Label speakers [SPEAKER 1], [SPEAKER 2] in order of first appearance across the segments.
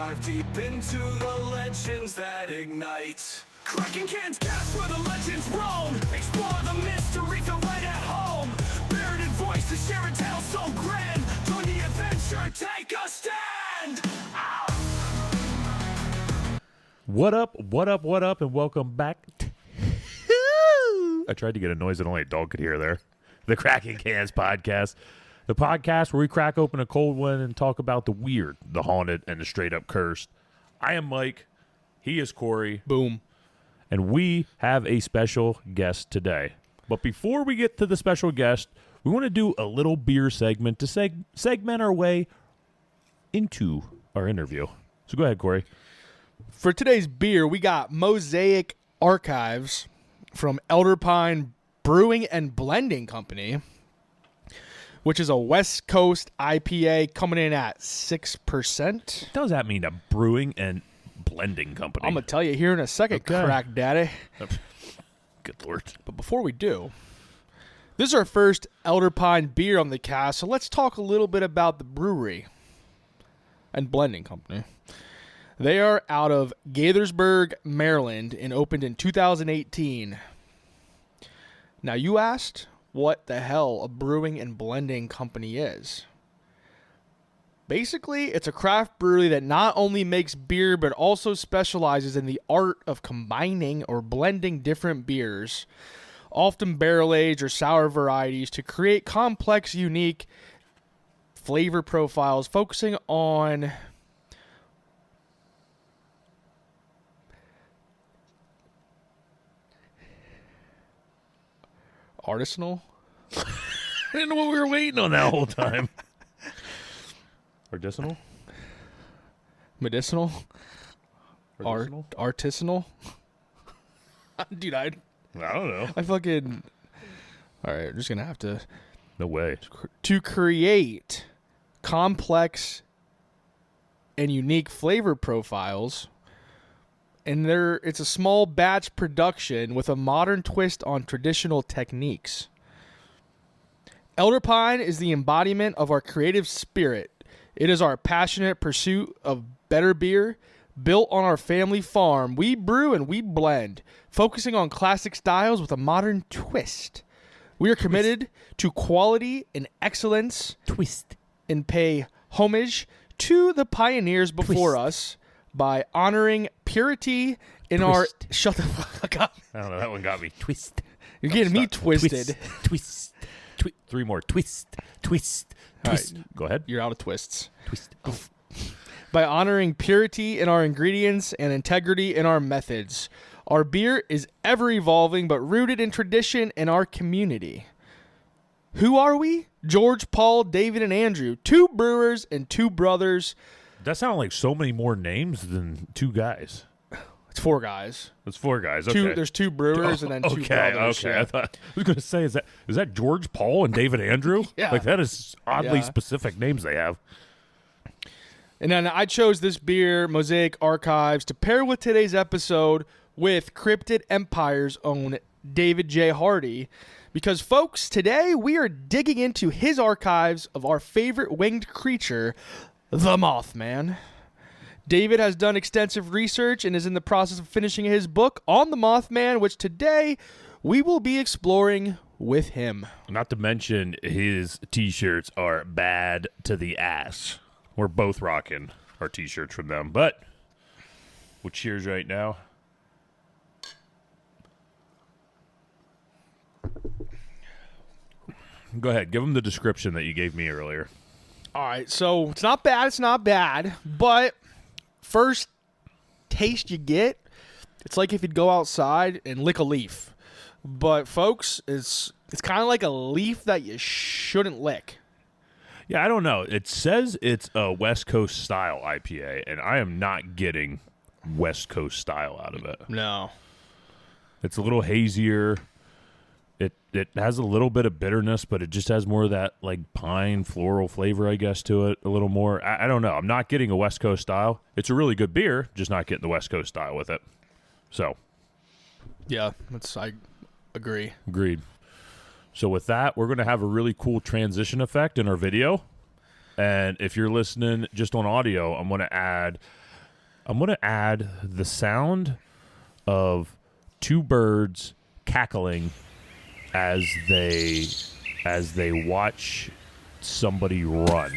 [SPEAKER 1] Dive deep into the legends that ignite. Kraken Cans Cast, where the legends roam. Explore the mystery, feel right at home. Bearded voices share a tale so grand. Join the adventure, take a stand. Ow!
[SPEAKER 2] What up, and welcome back. I tried to get a noise that only a dog could hear there. The Kraken Cans Podcast. The podcast where we crack open a cold one and talk about the weird, the haunted, and the straight up cursed. I am Mike. He is Corey.
[SPEAKER 3] Boom.
[SPEAKER 2] And we have a special guest today. But before we get to the special guest, we want to do a little beer segment to segment our way into our interview. So go ahead, Corey.
[SPEAKER 3] For today's beer, we got Mosaic Archives from Elder Pine Brewing and Blending Company, which is a West Coast IPA coming in at 6%.
[SPEAKER 2] What does that mean, a brewing and blending company?
[SPEAKER 3] I'm going to tell you here in a second,
[SPEAKER 2] Okay.
[SPEAKER 3] Crack Daddy.
[SPEAKER 2] Good Lord.
[SPEAKER 3] But before we do, this is our first Elder Pine beer on the cast, so let's talk a little bit about the brewery and blending company. They are out of Gaithersburg, Maryland, and opened in 2018. Now, you asked what the hell a brewing and blending company is. Basically, it's a craft brewery that not only makes beer, but also specializes in the art of combining or blending different beers, often barrel-aged or sour varieties, to create complex, unique flavor profiles, focusing on artisanal.
[SPEAKER 2] I didn't know what we were waiting on that whole time. Artisanal?
[SPEAKER 3] Medicinal?
[SPEAKER 2] Artisanal?
[SPEAKER 3] Artisanal? Dude,
[SPEAKER 2] I don't know.
[SPEAKER 3] I fucking... Alright, I'm just gonna have to...
[SPEAKER 2] No way.
[SPEAKER 3] To create complex and unique flavor profiles, and it's a small batch production with a modern twist on traditional techniques. Elder Pine is the embodiment of our creative spirit. It is our passionate pursuit of better beer. Built on our family farm, we brew and we blend, focusing on classic styles with a modern twist. We are committed to quality and excellence.
[SPEAKER 2] Twist.
[SPEAKER 3] And pay homage to the pioneers before us by honoring purity in our... Shut the fuck up.
[SPEAKER 2] I don't know. That one got me. Twist.
[SPEAKER 3] You're getting me twisted.
[SPEAKER 2] Twist. Three more. Twist. Twist. Twist.
[SPEAKER 3] Right.
[SPEAKER 2] Go ahead.
[SPEAKER 3] You're out of twists.
[SPEAKER 2] Twist.
[SPEAKER 3] By honoring purity in our ingredients and integrity in our methods. Our beer is ever evolving but rooted in tradition and our community. Who are we? George, Paul, David, and Andrew. 2 brewers and 2 brothers.
[SPEAKER 2] That sounded like so many more names than 2 guys.
[SPEAKER 3] It's 4 guys.
[SPEAKER 2] It's 4 guys. Okay.
[SPEAKER 3] There's 2 brewers and then 2 brothers.
[SPEAKER 2] Okay.
[SPEAKER 3] Yeah.
[SPEAKER 2] I was going to say, is that George, Paul, and David Andrew?
[SPEAKER 3] Yeah.
[SPEAKER 2] Like, that is oddly
[SPEAKER 3] Yeah.
[SPEAKER 2] specific names they have.
[SPEAKER 3] And then I chose this beer, Mosaic Archives, to pair with today's episode with Cryptid Empire's own David J. Hardie. Because, folks, today we are digging into his archives of our favorite winged creature, the Mothman. David has done extensive research and is in the process of finishing his book on the Mothman, which today we will be exploring with him.
[SPEAKER 2] Not to mention, his T-shirts are bad to the ass. We're both rocking our T-shirts from them. But we'll cheers right now. Go ahead. Give them the description that you gave me earlier.
[SPEAKER 3] All right, so it's not bad, but first taste you get, it's like if you'd go outside and lick a leaf. But, folks, it's kind of like a leaf that you shouldn't lick.
[SPEAKER 2] Yeah, I don't know. It says it's a West Coast style IPA, and I am not getting West Coast style out of it.
[SPEAKER 3] No.
[SPEAKER 2] It's a little hazier. It has a little bit of bitterness, but it just has more of that like pine floral flavor, I guess, to it a little more. I don't know. I'm not getting a West Coast style. It's a really good beer, just not getting the West Coast style with it. So,
[SPEAKER 3] Yeah, I agree.
[SPEAKER 2] Agreed. So with that, we're going to have a really cool transition effect in our video. And if you're listening just on audio, I'm going to add I'm going to add the sound of two birds cackling as they watch somebody run.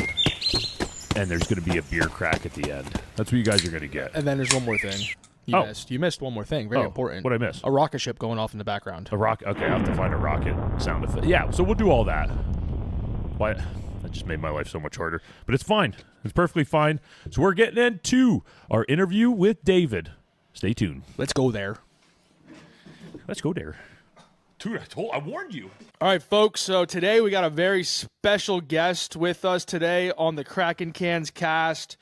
[SPEAKER 2] And there's going to be a beer crack at the end. That's what you guys are going to get.
[SPEAKER 3] And then there's one more thing. You missed one more thing. Very important.
[SPEAKER 2] What'd I miss?
[SPEAKER 3] A rocket ship going off in the background.
[SPEAKER 2] A rocket. Okay, I'll have to find a rocket sound effect. Yeah, so we'll do all that. Why? That just made my life so much harder. But it's fine. It's perfectly fine. So we're getting into our interview with David. Stay tuned.
[SPEAKER 3] Let's go there.
[SPEAKER 2] Let's go there. Dude, I warned you.
[SPEAKER 3] All right, folks. So today we got a very special guest with us today on the Kraken Cans Cast.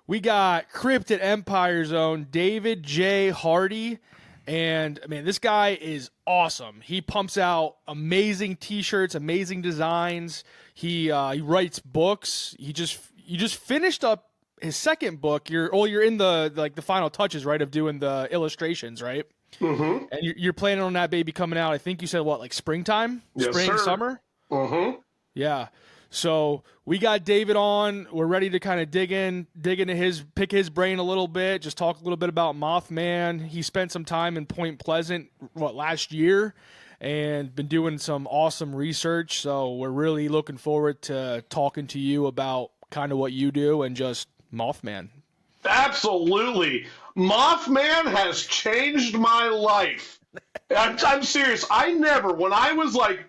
[SPEAKER 3] We got Cryptid Empire's own David J. Hardie. And, man, this guy is awesome. He pumps out amazing T-shirts, amazing designs. He writes books. You just finished up his second book. You're in the final touches, right, of doing the illustrations, right?
[SPEAKER 4] Mm-hmm.
[SPEAKER 3] And you're planning on that baby coming out. I think you said like springtime,
[SPEAKER 4] yes,
[SPEAKER 3] spring,
[SPEAKER 4] sir.
[SPEAKER 3] summer.
[SPEAKER 4] Mm-hmm.
[SPEAKER 3] Yeah. So we got David on. We're ready to kind of dig into pick his brain a little bit, just talk a little bit about Mothman. He spent some time in Point Pleasant, last year, and been doing some awesome research. So we're really looking forward to talking to you about kind of what you do and just Mothman.
[SPEAKER 4] Absolutely. Mothman has changed my life. I'm serious. When I was like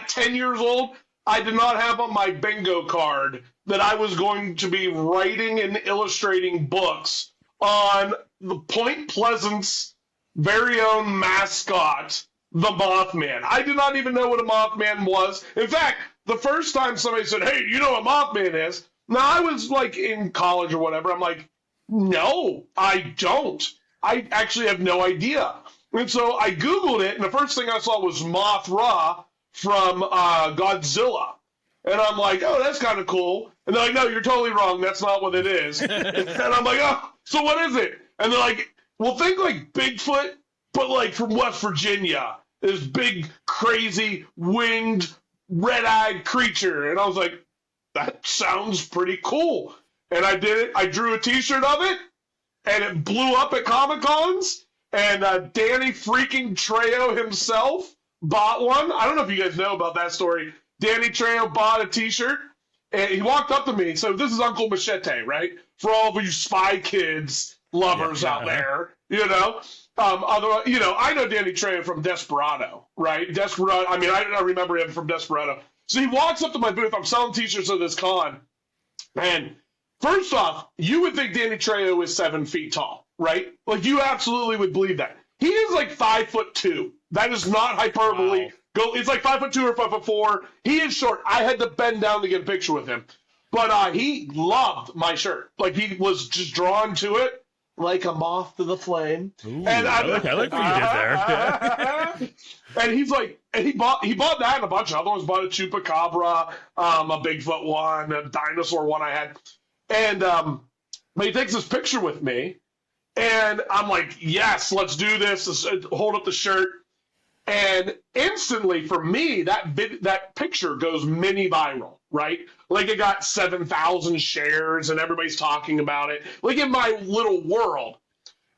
[SPEAKER 4] 10 years old, I did not have on my bingo card that I was going to be writing and illustrating books on the Point Pleasant's very own mascot, the Mothman. I did not even know what a Mothman was. In fact, the first time somebody said, "Hey, you know what Mothman is?" Now, I was like in college or whatever. I'm like, no, I don't. I actually have no idea. And so I Googled it, and the first thing I saw was Mothra from Godzilla. And I'm like, oh, that's kind of cool. And they're like, no, you're totally wrong. That's not what it is. And I'm like, oh, so what is it? And they're like, well, think like Bigfoot, but like from West Virginia. This big, crazy, winged, red-eyed creature. And I was like, that sounds pretty cool. And I did it. I drew a T-shirt of it, and it blew up at Comic-Cons. And Danny freaking Trejo himself bought one. I don't know if you guys know about that story. Danny Trejo bought a T-shirt, and he walked up to me. So this is Uncle Machete, right? For all of you Spy Kids lovers out there, you know. I know Danny Trejo from Desperado, right? Desperado. I mean, I remember him from Desperado. So he walks up to my booth. I'm selling T-shirts at this con, and first off, you would think Danny Trejo is 7 feet tall, right? Like, you absolutely would believe that. He is like 5'2". That is not hyperbole.
[SPEAKER 2] Wow.
[SPEAKER 4] It's like 5'2" or 5'4". He is short. I had to bend down to get a picture with him. But he loved my shirt. Like, he was just drawn to it like a moth to the flame.
[SPEAKER 2] Ooh, and I like what you did there.
[SPEAKER 4] And he's like, and he bought that and a bunch of other ones. Bought a Chupacabra, a Bigfoot one, a dinosaur one I had. And but he takes this picture with me, and I'm like, yes, let's do this. Hold up the shirt. And instantly, for me, that picture goes mini viral, right? Like, it got 7,000 shares, and everybody's talking about it, like in my little world.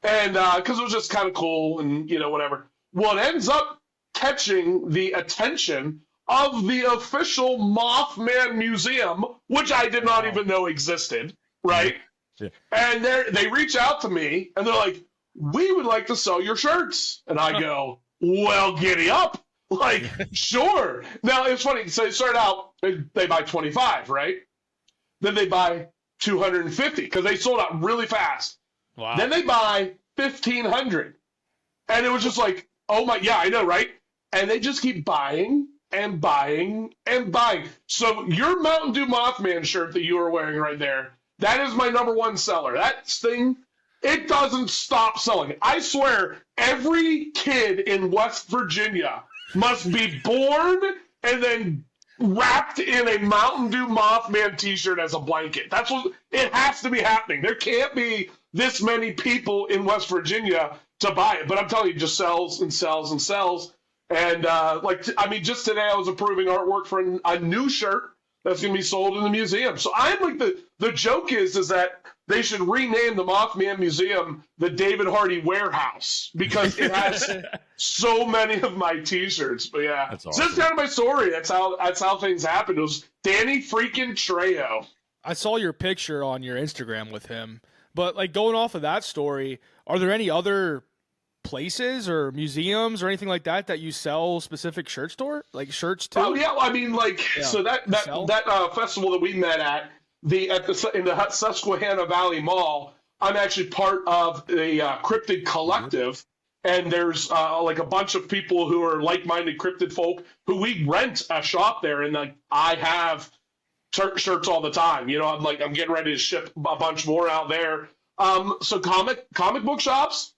[SPEAKER 4] And because it was just kind of cool, and whatever. Well, it ends up catching the attention of the official Mothman Museum, which I did not even know existed, right? Yeah. And they reach out to me, and they're like, we would like to sell your shirts. And I go, well, giddy up. Like, sure. Now, it's funny. So they start out, they buy 25, right? Then they buy 250 because they sold out really fast.
[SPEAKER 3] Wow.
[SPEAKER 4] Then they buy 1,500. And it was just like, oh my, yeah, I know, right? And they just keep buying and buying and buying. So your Mountain Dew Mothman shirt that you are wearing right there, that is my #1 seller. That thing, it doesn't stop selling. I swear, every kid in West Virginia must be born and then wrapped in a Mountain Dew Mothman T-shirt as a blanket. That's what it has to be happening. There can't be this many people in West Virginia to buy it. But I'm telling you, it just sells and sells and sells. And just today I was approving artwork for a new shirt that's going to be sold in the museum. So I'm like, the joke is that they should rename the Mothman Museum the David Hardie Warehouse because it has so many of my T-shirts. But yeah,
[SPEAKER 2] That's
[SPEAKER 4] so
[SPEAKER 2] awesome.
[SPEAKER 4] that's kind of my story. That's how things happened. It was Danny freaking Trejo.
[SPEAKER 3] I saw your picture on your Instagram with him. But like going off of that story, are there any other places or museums or anything like that you sell specific shirts to?
[SPEAKER 4] Oh yeah, I mean so that festival that we met at in the Susquehanna Valley Mall, I'm actually part of the Cryptid Collective, and there's like a bunch of people who are like-minded cryptid folk who we rent a shop there, and like I have shirts all the time. You know, I'm getting ready to ship a bunch more out there. So comic book shops,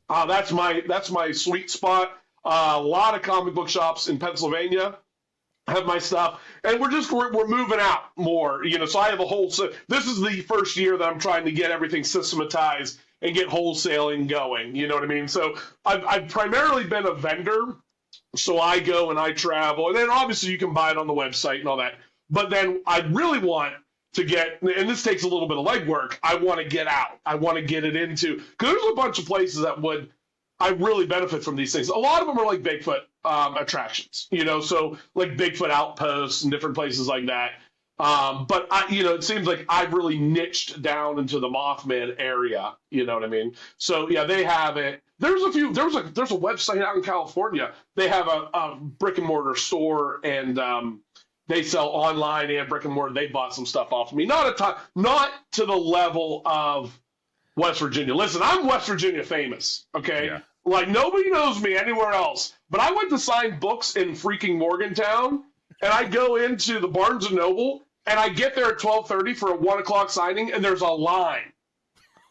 [SPEAKER 4] that's my sweet spot. A lot of comic book shops in Pennsylvania have my stuff, and we're moving out more. You know, so I have a wholesale. This is the first year that I'm trying to get everything systematized and get wholesaling going. You know what I mean? So I've primarily been a vendor. So I go and I travel, and then obviously you can buy it on the website and all that. But then I really want to get, and this takes a little bit of legwork, I want to get out. I want to get it into, because there's a bunch of places that I really benefit from these things. A lot of them are like Bigfoot attractions, you know, so like Bigfoot outposts and different places like that. But it seems like I've really niched down into the Mothman area, you know what I mean? So yeah, they have it. There's a website out in California. They have a brick and mortar store, and they sell online and brick and mortar. They bought some stuff off of me. Not to the level of West Virginia. Listen, I'm West Virginia famous, okay?
[SPEAKER 2] Yeah.
[SPEAKER 4] Like, nobody knows me anywhere else. But I went to sign books in freaking Morgantown, and I go into the Barnes & Noble, and I get there at 12:30 for a 1 o'clock signing, and there's a line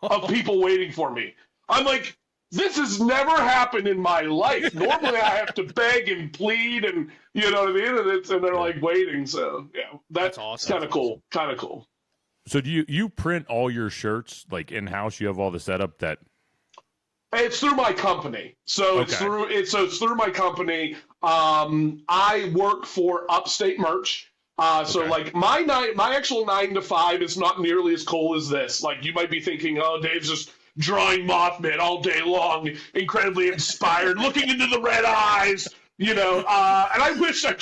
[SPEAKER 4] of people waiting for me. I'm like, this has never happened in my life. Normally I have to beg and plead, and you know what I mean? And they're like waiting. So yeah, that's awesome. Kind of cool. Kind of cool.
[SPEAKER 2] So do you print all your shirts like in-house? You have all the setup that...
[SPEAKER 4] It's through my company. So it's through my company. I work for Upstate Merch. So like my actual 9 to 5 is not nearly as cool as this. Like you might be thinking, oh, Dave's just drawing Mothman all day long, incredibly inspired, looking into the red eyes, you know. And I wish that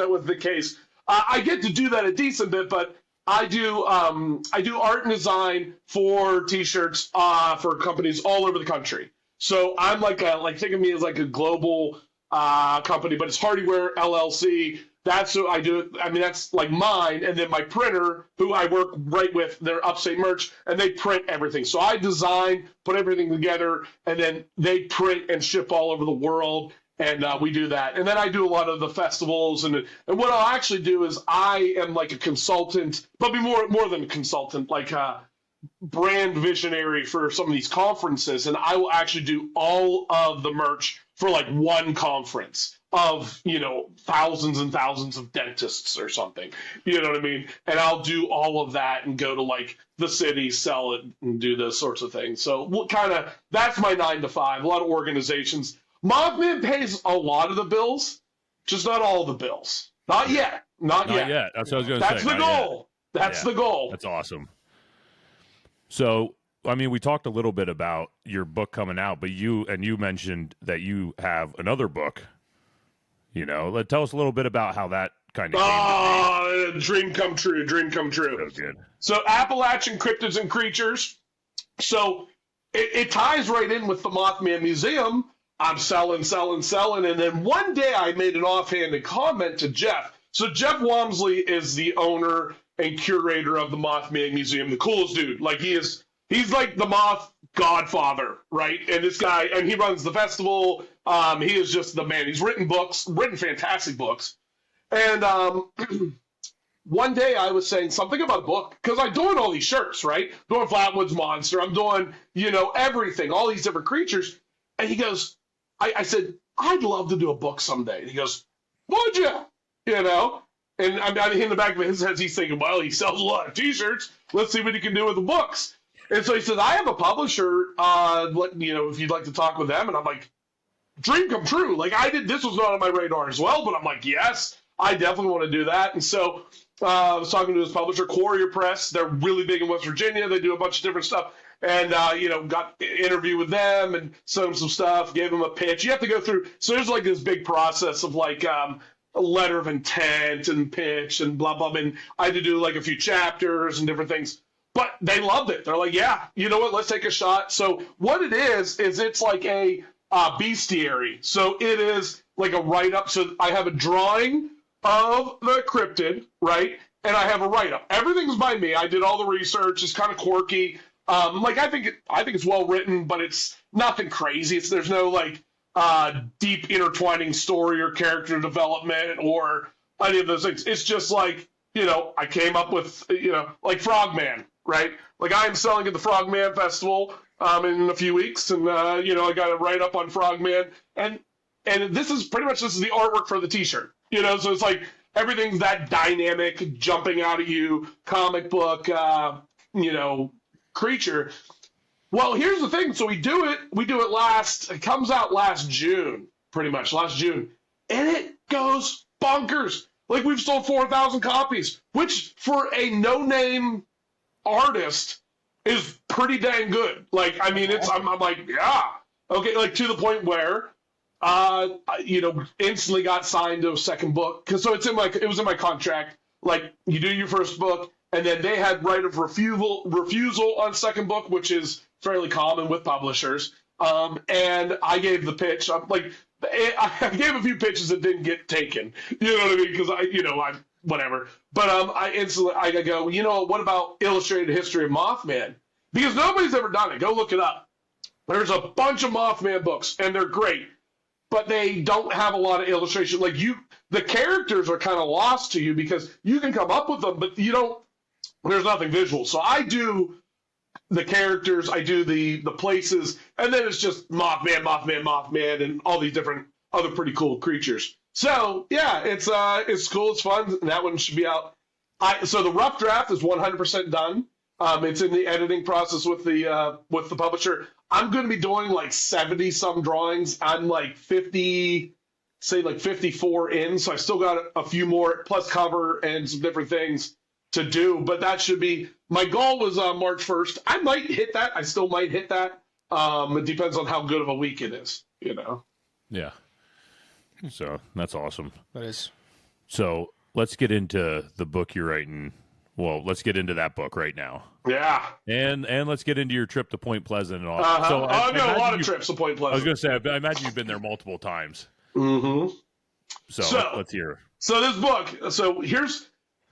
[SPEAKER 4] was the case. I get to do that a decent bit, but I do art and design for T-shirts for companies all over the country. So I'm think of me as like a global company, but it's Hardie LLC. That's what I do. I mean, that's like mine. And then my printer, who I work right with, they're Upstate Merch, and they print everything. So I design, put everything together, and then they print and ship all over the world. And we do that. And then I do a lot of the festivals. And what I'll actually do is I am like a consultant, but more than a consultant, like a brand visionary for some of these conferences. And I will actually do all of the merch for like one conference of, you know, thousands and thousands of dentists or something. You know what I mean? And I'll do all of that and go to like the city, sell it, and do those sorts of things. So that's my 9 to 5. A lot of organizations. Mothman pays a lot of the bills, just not all the bills. Not yet. Not yet.
[SPEAKER 2] That's what I was going to say.
[SPEAKER 4] That's the goal. That's the goal.
[SPEAKER 2] That's awesome. So, I mean, we talked a little bit about your book coming out, but you mentioned that you have another book. You know, tell us a little bit about how that kind of came to be.
[SPEAKER 4] Dream come true. Dream come true.
[SPEAKER 2] So good.
[SPEAKER 4] So Appalachian Cryptids and Creatures. So it ties right in with the Mothman Museum. I'm selling. And then one day I made an offhanded comment to Jeff. So Jeff Wamsley is the owner and curator of the Mothman Museum, the coolest dude. Like he's like the moth godfather, right? And this guy, and he runs the festival. He is just the man. He's written fantastic books. And one day I was saying something about a book, because I'm doing all these shirts, right? Doing Flatwoods Monster. I'm doing, you know, everything, all these different creatures. And he goes, I said, I'd love to do a book someday. And he goes, would you? You know? And I'm in the back of his head, he's thinking, well, he sells a lot of T-shirts. Let's see what he can do with the books. And so he says, I have a publisher, you know, if you'd like to talk with them. And I'm like, dream come true. Like this was not on my radar as well, but I'm like, yes, I definitely want to do that. And so I was talking to his publisher, Quarrier Press. They're really big in West Virginia. They do a bunch of different stuff. And, got an interview with them and sent them some stuff, gave them a pitch. You have to go through. So there's like this big process of like a letter of intent and pitch and blah, blah. And I had to do like a few chapters and different things. But they loved it. They're like, yeah, you know what? Let's take a shot. So what it is it's like a bestiary. So it is like a write-up. So I have a drawing of the cryptid, right? And I have a write-up. Everything's by me. I did all the research. It's kind of quirky. I think it's well written, but it's nothing crazy. there's no like deep intertwining story or character development or any of those things. It's just like, I came up with, like Frogman, right? Like I'm selling at the Frogman Festival in a few weeks, and I got to write up on Frogman, and this is the artwork for the T-shirt, so it's like everything's that dynamic, jumping out at you, comic book, creature. Well, here's the thing. So we do it it comes out last June, and it goes bonkers. Like we've sold 4,000 copies, which for a no-name artist is pretty dang good. Like, I mean, I'm like, yeah, okay. Like to the point where, instantly got signed to a second book. So it was in my contract. Like you do your first book, and then they had right of refusal on second book, which is fairly common with publishers. And I gave the pitch. I gave a few pitches that didn't get taken. You know what I mean? Because I whatever. But I go, what about Illustrated History of Mothman? Because nobody's ever done it. Go look it up. There's a bunch of Mothman books, and they're great, but they don't have a lot of illustration. Like the characters are kind of lost to you because you can come up with them, but there's nothing visual. So I do the characters, I do the places, and then it's just Mothman, and all these different other pretty cool creatures. So yeah, it's cool, it's fun, and that one should be out. So the rough draft is 100% done. It's in the editing process with the publisher. I'm going to be doing like 70 some drawings. I'm like 54 in, so I still got a few more plus cover and some different things to do, but that should be my goal. Was March 1st. I might hit that. I still might hit that. It depends on how good of a week it is,
[SPEAKER 2] Yeah. So that's awesome.
[SPEAKER 3] That is.
[SPEAKER 2] So let's get into the book you're writing. Well, let's get into that book right now.
[SPEAKER 4] Yeah.
[SPEAKER 2] And let's get into your trip to Point Pleasant and all.
[SPEAKER 4] So I know a lot of trips to Point Pleasant.
[SPEAKER 2] I was going to say, I imagine you've been there multiple times.
[SPEAKER 4] Mm-hmm.
[SPEAKER 2] So let's hear.
[SPEAKER 4] So this book,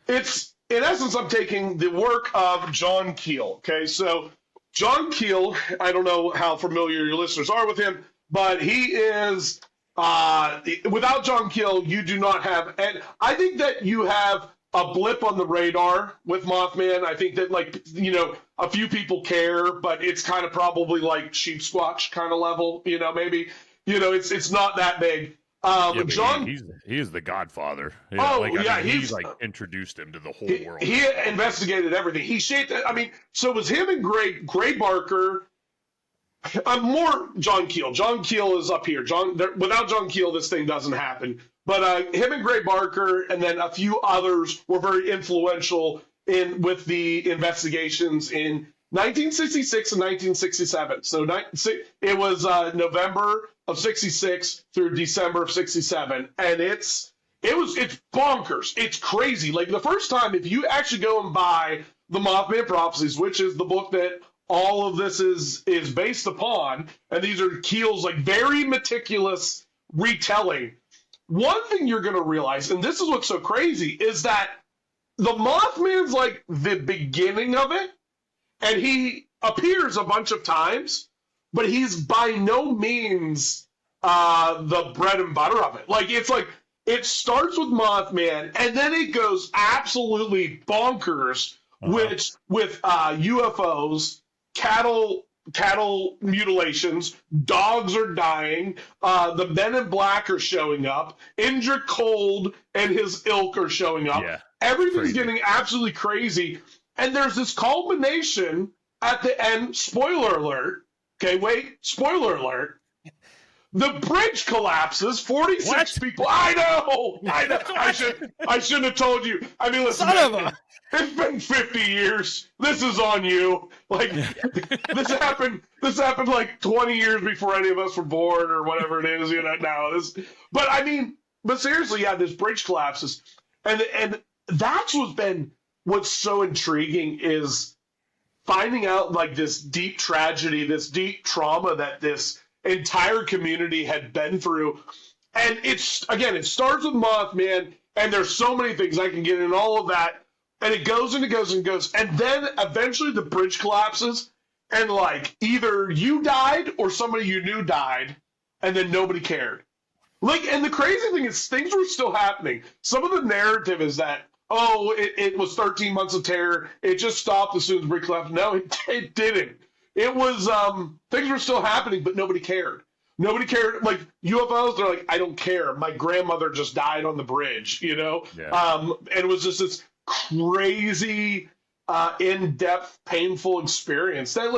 [SPEAKER 4] it's in essence, I'm taking the work of John Keel. Okay, so John Keel, I don't know how familiar your listeners are with him, but he is, without John Keel, you do not have, and I think that you have a blip on the radar with Mothman. I think that, a few people care, but it's kind of probably like Sheep Squatch kind of level, maybe, it's not that big. John,
[SPEAKER 2] he is the Godfather. He's like introduced him to the whole world.
[SPEAKER 4] He investigated everything. He shaped it. I mean, so it was him and Gray Barker. More John Keel. John Keel is up here. Without John Keel, this thing doesn't happen. But him and Gray Barker, and then a few others were very influential with the investigations in 1966 and 1967. So it was November of 66 through December of 67, and it's bonkers. It's crazy. Like the first time, if you actually go and buy the Mothman Prophecies, which is the book that all of this is based upon, and these are Keel's like very meticulous retelling. One thing you're going to realize, and this is what's so crazy, is that the Mothman's like the beginning of it, and he appears a bunch of times, but he's by no means the bread and butter of it. Like it starts with Mothman, and then it goes absolutely bonkers, with UFOs, cattle mutilations, dogs are dying, the Men in Black are showing up, Indra Cold and his ilk are showing up.
[SPEAKER 2] Yeah,
[SPEAKER 4] everything's getting absolutely crazy, and there's this culmination at the end. Spoiler alert. Okay, wait, spoiler alert. The bridge collapses. 46 people. I know. I shouldn't have told you. I mean, listen.
[SPEAKER 3] Son of a.
[SPEAKER 4] It's been 50 years. This is on you. Like this happened like 20 years before any of us were born or whatever it is, now. But seriously, yeah, this bridge collapses. And that's what's so intriguing is finding out like this deep tragedy, this deep trauma that this entire community had been through. And it starts with Mothman, and there's so many things I can get in all of that. And it goes and it goes and goes. And then eventually the bridge collapses, and like either you died or somebody you knew died, and then nobody cared. Like, and the crazy thing is things were still happening. Some of the narrative is that, it was 13 months of terror. It just stopped as soon as the bridge collapsed. No, it didn't. It was, things were still happening, but nobody cared. Nobody cared. Like UFOs, they're like, I don't care. My grandmother just died on the bridge, Yeah. And it was just this crazy, in-depth, painful experience that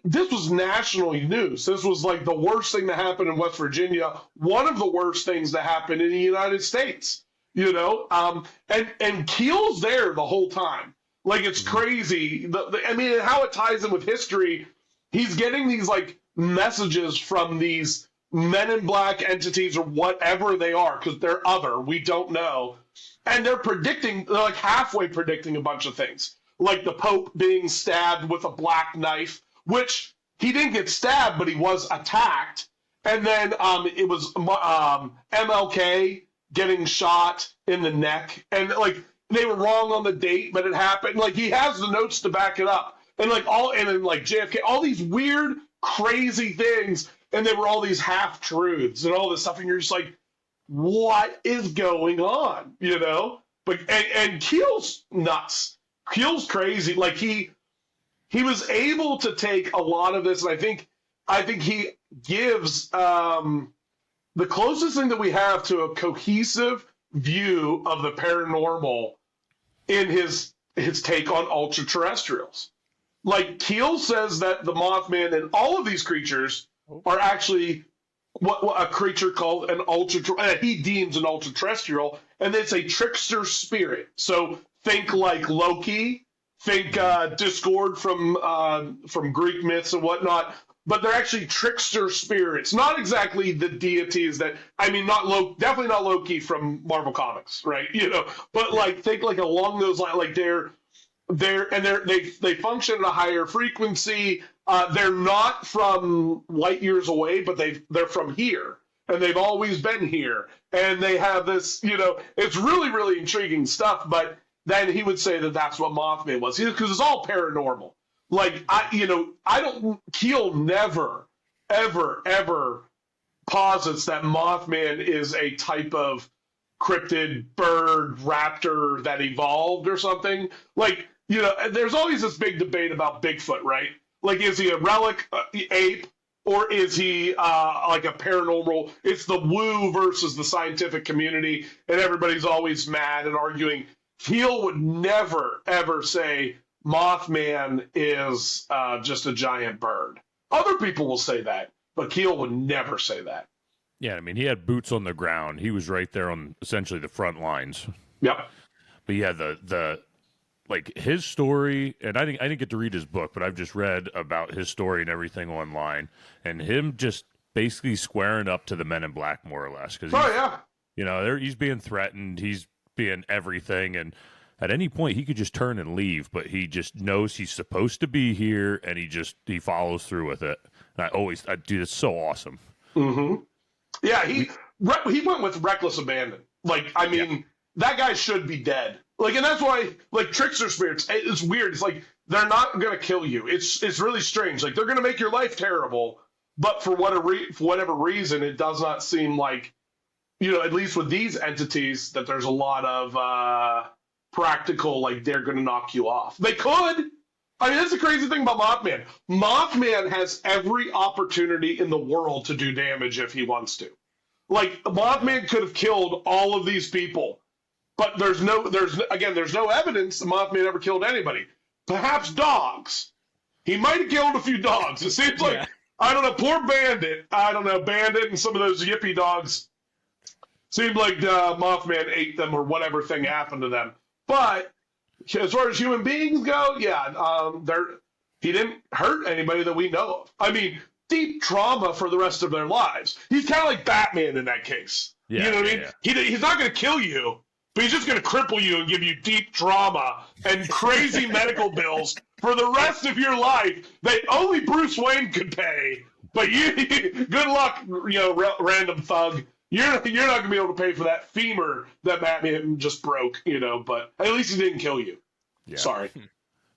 [SPEAKER 4] this was national news. This was like the worst thing that happened in West Virginia, one of the worst things that happened in the United States, and Keel's there the whole time. Like, it's crazy. How it ties in with history, he's getting these like messages from these men in black entities or whatever they are, because they're other, we don't know. And they're like halfway predicting a bunch of things, like the Pope being stabbed with a black knife, which he didn't get stabbed, but he was attacked. And then it was MLK getting shot in the neck. And like they were wrong on the date, but it happened. Like he has the notes to back it up. And then JFK, all these weird, crazy things. And they were all these half-truths and all this stuff. And you're just like, what is going on, But and Keel's nuts. Keel's crazy. Like he was able to take a lot of this, and I think he gives the closest thing that we have to a cohesive view of the paranormal in his take on ultra-terrestrials. Like Keel says that the Mothman and all of these creatures are actually what a creature called he deems an ultra-terrestrial, and it's a trickster spirit. So think like Loki, think Discord from Greek myths and whatnot, but they're actually trickster spirits. Not exactly the deities that, definitely not Loki from Marvel Comics, right? But like think like along those lines, like they function at a higher frequency. They're not from light years away, but they're from here, and they've always been here. And they have this, it's really, really intriguing stuff. But then he would say that that's what Mothman was, because it's all paranormal. Like Keel never, ever, ever posits that Mothman is a type of cryptid bird raptor that evolved or something. Like, there's always this big debate about Bigfoot, right? Like, is he a relic ape, or is he like a paranormal? It's the woo versus the scientific community, and everybody's always mad and arguing. Keel would never, ever say Mothman is just a giant bird. Other people will say that, but Keel would never say that.
[SPEAKER 2] Yeah, he had boots on the ground. He was right there on essentially the front lines.
[SPEAKER 4] Yep.
[SPEAKER 2] But yeah, the like his story, and I didn't get to read his book, but I've just read about his story and everything online, and him just basically squaring up to the Men in Black more or less. He's being threatened, he's being everything, and at any point he could just turn and leave, but he just knows he's supposed to be here, and he follows through with it. And it's so awesome.
[SPEAKER 4] Mm-hmm. Yeah, he went with reckless abandon. That guy should be dead. Like, and that's why, like, trickster spirits, it's weird. It's like, they're not going to kill you. It's really strange. Like, they're going to make your life terrible, but for whatever reason, it does not seem like, at least with these entities, that there's a lot of practical, like, they're going to knock you off. They could. That's the crazy thing about Mothman. Mothman has every opportunity in the world to do damage if he wants to. Like, Mothman could have killed all of these people. But there's no evidence the Mothman ever killed anybody. Perhaps dogs. He might have killed a few dogs. It seems like I don't know. Poor Bandit. I don't know. Bandit and some of those yippy dogs seemed like Mothman ate them or whatever thing happened to them. But as far as human beings go, yeah, he didn't hurt anybody that we know of. I mean, deep trauma for the rest of their lives. He's kind of like Batman in that case.
[SPEAKER 2] Yeah,
[SPEAKER 4] you know what I mean?
[SPEAKER 2] yeah.
[SPEAKER 4] He's not going to kill you, but he's just going to cripple you and give you deep trauma and crazy medical bills for the rest of your life that only Bruce Wayne could pay. But good luck, random thug. You're not going to be able to pay for that femur that Batman just broke, but at least he didn't kill you.
[SPEAKER 2] Yeah.
[SPEAKER 4] Sorry.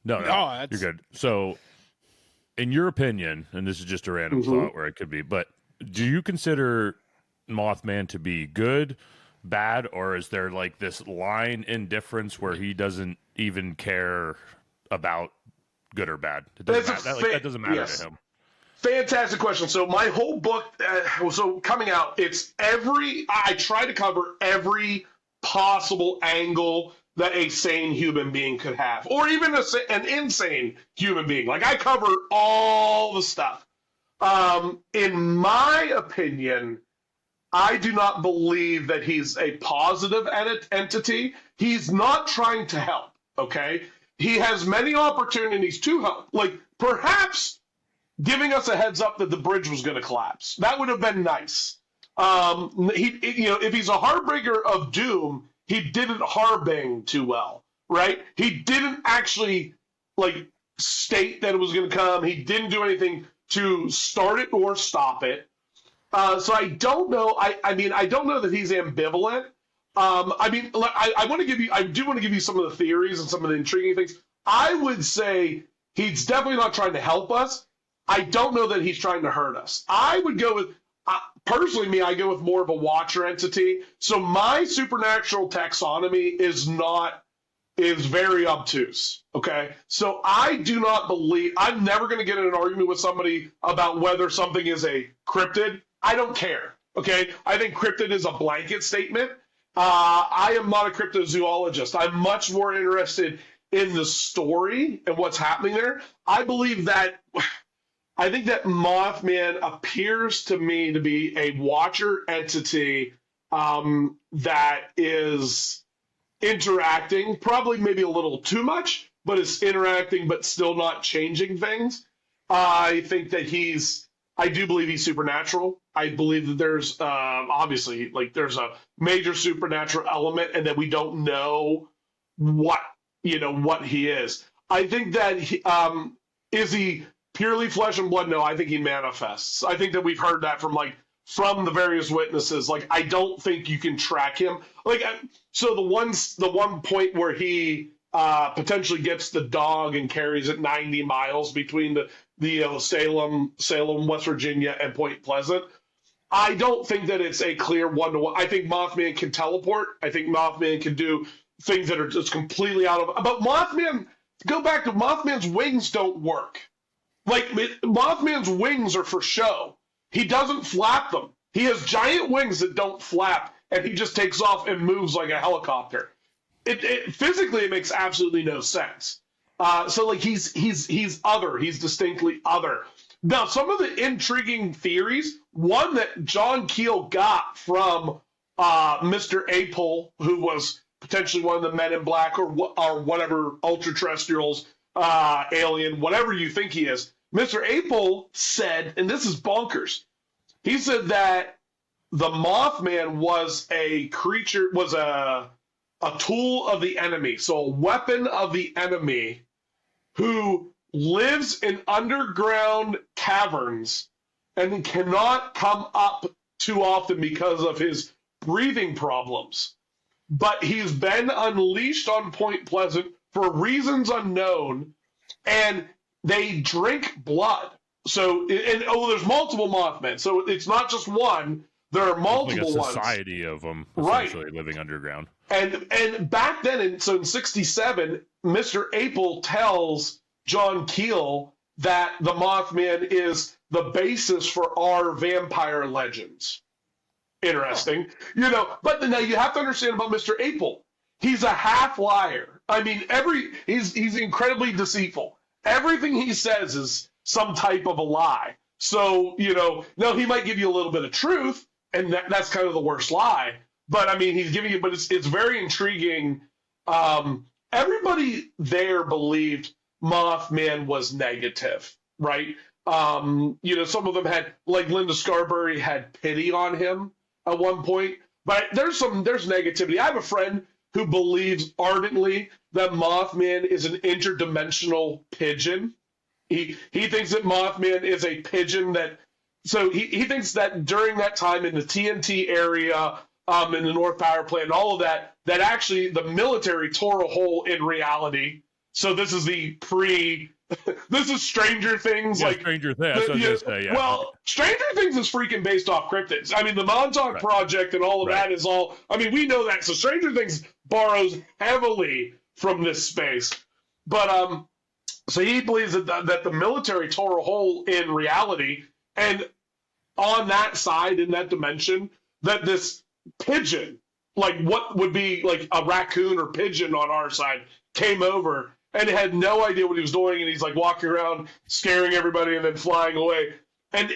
[SPEAKER 2] No,
[SPEAKER 3] that's-
[SPEAKER 2] you're good. So, in your opinion, and this is just a random thought where it could be, but do you consider Mothman to be good, bad, or is there like this line in difference where he doesn't even care about good or bad? It doesn't that doesn't matter to him.
[SPEAKER 4] Fantastic question. So my whole book, coming out, I try to cover every possible angle that a sane human being could have, or even an insane human being. Like, I cover all the stuff. In my opinion, I do not believe that he's a positive entity. He's not trying to help, okay? He has many opportunities to help. Like, perhaps giving us a heads up that the bridge was going to collapse. That would have been nice. If he's a harbinger of doom, he didn't harbing too well, right? He didn't actually state that it was going to come. He didn't do anything to start it or stop it. So I don't know. I don't know that he's ambivalent. I do want to give you some of the theories and some of the intriguing things. I would say he's definitely not trying to help us. I don't know that he's trying to hurt us. I would go with, personally, I go with more of a watcher entity. So my supernatural taxonomy is very obtuse. Okay. So I do not believe, I'm never going to get in an argument with somebody about whether something is a cryptid. I don't care. Okay. I think cryptid is a blanket statement. I am not a cryptozoologist. I'm much more interested in the story and what's happening there. I think that Mothman appears to me to be a watcher entity that is interacting, probably maybe a little too much, but is interacting but still not changing things. I think that I do believe he's supernatural. I believe that there's obviously there's a major supernatural element and that we don't know what he is. I think that is he purely flesh and blood? No, I think he manifests. I think that we've heard that from the various witnesses. I don't think you can track him. So the one point where he potentially gets the dog and carries it 90 miles between the Salem, West Virginia, and Point Pleasant. I don't think that it's a clear one-to-one. I think Mothman can teleport. I think Mothman can do things that are just completely out of. But Mothman, go back to Mothman's wings don't work. Mothman's wings are for show. He doesn't flap them. He has giant wings that don't flap, and he just takes off and moves like a helicopter. Physically, it makes absolutely no sense. He's other. He's distinctly other. Now, some of the intriguing theories, one that John Keel got from Mr. Apel, who was potentially one of the Men in Black or whatever ultra-terrestrials, alien, whatever you think he is. Mr. Apel said, and this is bonkers, he said that the Mothman was a tool of the enemy, so a weapon of the enemy who lives in underground caverns and cannot come up too often because of his breathing problems. But he's been unleashed on Point Pleasant for reasons unknown, and they drink blood. So, there's multiple Mothmen. So it's not just one. There are multiple
[SPEAKER 2] ones.
[SPEAKER 4] Like a
[SPEAKER 2] society of them, essentially, living underground.
[SPEAKER 4] And back then, in 67, Mr. Apel tells John Keel that the Mothman is the basis for our vampire legends. Interesting. But now you have to understand about Mr. Apel. He's a half liar. I mean, he's incredibly deceitful. Everything he says is some type of a lie. So, no, he might give you a little bit of truth, and that's kind of the worst lie. But I mean, he's giving you, but it's very intriguing. Everybody there believed Mothman was negative, right? Some of them had, like Linda Scarberry had pity on him at one point. But there's negativity. I have a friend who believes ardently that Mothman is an interdimensional pigeon. He thinks that Mothman is a pigeon so he thinks that during that time in the TNT area, in the North Power Plant, all of that actually the military tore a hole in reality. So this is this is Stranger Things.
[SPEAKER 2] Yeah,
[SPEAKER 4] like
[SPEAKER 2] Stranger Things. That's what I was gonna say, yeah.
[SPEAKER 4] Well, Stranger Things is freaking based off cryptids. I mean, the Montauk Project and all of that is all. I mean, we know that. So Stranger Things borrows heavily from this space. But so he believes that the military tore a hole in reality, and on that side, in that dimension, that this pigeon, like what would be like a raccoon or pigeon on our side, came over and had no idea what he was doing, and he's like walking around scaring everybody and then flying away. And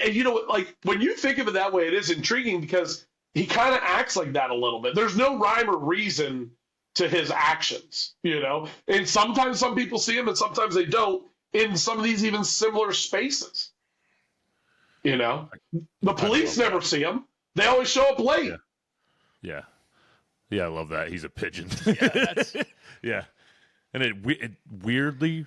[SPEAKER 4] like when you think of it that way, it is intriguing because he kind of acts like that a little bit. There's no rhyme or reason to his actions, and sometimes some people see him and sometimes they don't in some of these even similar spaces. The police never see him. They always show up late.
[SPEAKER 2] Yeah, I love that. He's a pigeon. Yeah. And it weirdly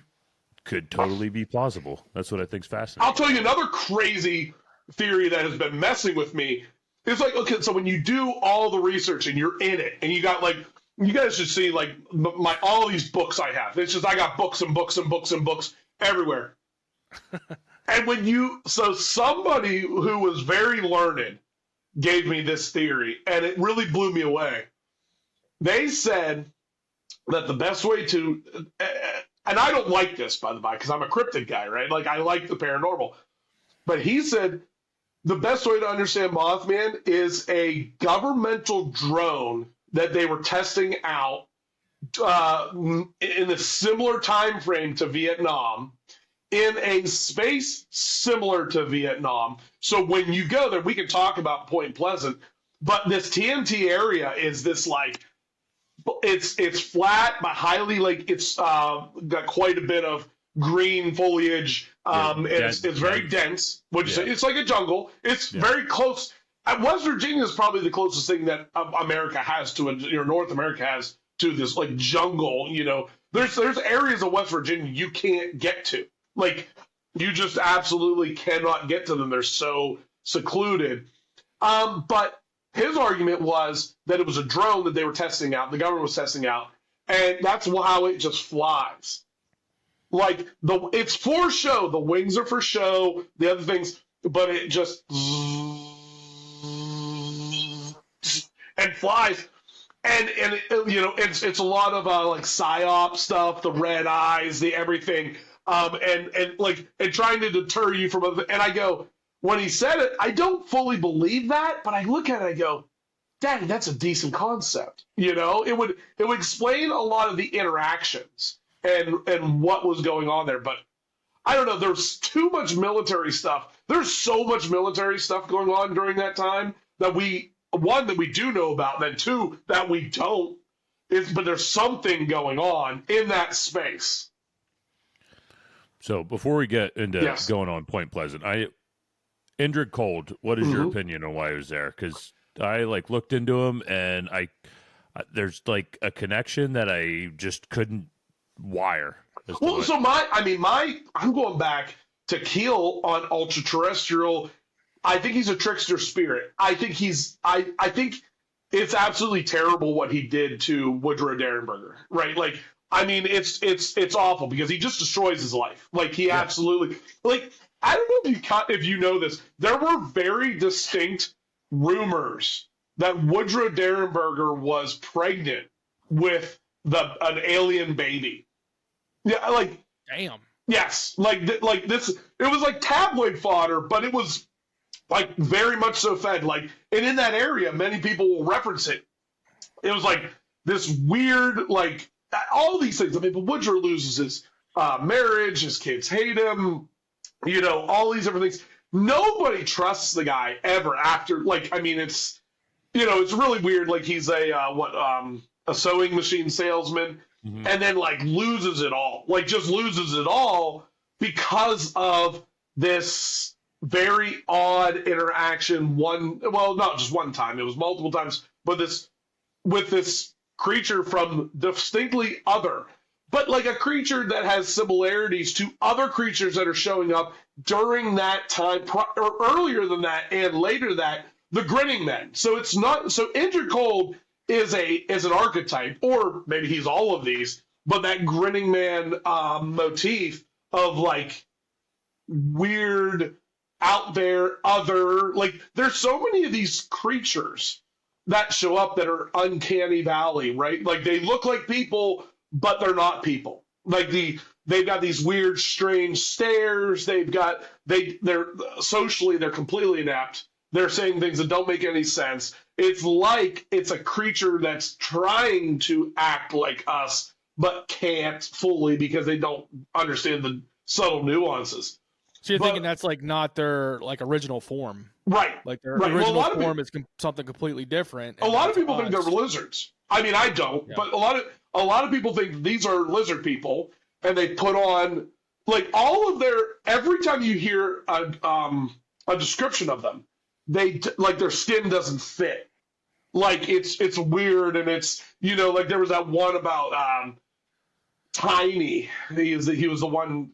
[SPEAKER 2] could totally be plausible. That's what I think's fascinating.
[SPEAKER 4] I'll tell you another crazy theory that has been messing with me. It's like, okay, so when you do all the research and you're in it, and you got like, you guys should see like all these books I have. It's just I got books and books and books and books everywhere. And so somebody who was very learned gave me this theory, and it really blew me away. They said that the best way to, and I don't like this, by the way, because I'm a cryptid guy, right? Like, I like the paranormal. But he said the best way to understand Mothman is a governmental drone that they were testing out in a similar time frame to Vietnam, in a space similar to Vietnam. So when you go there, we can talk about Point Pleasant, but this TNT area is this like, it's flat but highly like it's got quite a bit of green foliage. It's very dense. It's like a jungle. It's very close. West Virginia is probably the closest thing that America has to North America has to this like jungle. There's areas of West Virginia you can't get to. Like, you just absolutely cannot get to them. They're so secluded. But his argument was that it was a drone that they were testing out, the government was testing out, and that's how it just flies. Like, it's for show. The wings are for show, the other things, but it just and flies. And it's a lot of like psyop stuff, the red eyes, the everything, and trying to deter you from and I go, when he said it, I don't fully believe that, but I look at it, I go, Daddy, that's a decent concept. It would explain a lot of the interactions and what was going on there. But I don't know, there's too much military stuff. There's so much military stuff going on during that time that one, that we do know about, and then two, that we don't. But there's something going on in that space.
[SPEAKER 2] So before we get into going on Point Pleasant, Indrid Cold, what is your opinion on why he was there? Because I looked into him, and there's like a connection that I just couldn't wire.
[SPEAKER 4] Well, so I'm going back to Keel on Ultra Terrestrial. I think he's a trickster spirit. I think it's absolutely terrible what he did to Woodrow Derenberger, right? Like, I mean, it's awful because he just destroys his life. Like, he absolutely, like, I don't know if you know this. There were very distinct rumors that Woodrow Derenberger was pregnant with an alien baby. Yeah, like,
[SPEAKER 3] damn.
[SPEAKER 4] Yes, like this. It was like tabloid fodder, but it was like very much so fed. Like, and in that area, many people will reference it. It was like this weird, like, all these things. I mean, but Woodrow loses his marriage, his kids hate him, all these different things. nobody trusts the guy ever after. Like, I mean, it's, you know, it's really weird. Like, he's a sewing machine salesman, and then like loses it all. Like, just loses it all because of this very odd interaction. Not just one time, it was multiple times, but with this creature from distinctly other, but like a creature that has similarities to other creatures that are showing up during that time, or earlier than that and later than that, the grinning men. So it's not, so Injured Cold is an archetype, or maybe he's all of these, but that grinning man motif of like weird, out there, other, like there's so many of these creatures that show up that are uncanny valley, right? Like they look like people, but they're not people. Like they've got these weird, strange stares. They're socially, they're completely inept. They're saying things that don't make any sense. It's like it's a creature that's trying to act like us, but can't fully because they don't understand the subtle nuances.
[SPEAKER 3] So you're thinking that's like not their like original form,
[SPEAKER 4] right?
[SPEAKER 3] Like their original form is something completely different.
[SPEAKER 4] A lot of people think they're lizards. I mean, I don't, but a lot of people think these are lizard people, and they put on like all of their. Every time you hear a description of them, they like their skin doesn't fit. Like it's weird, and it's, you know, like there was that one about Tiny. He was the one,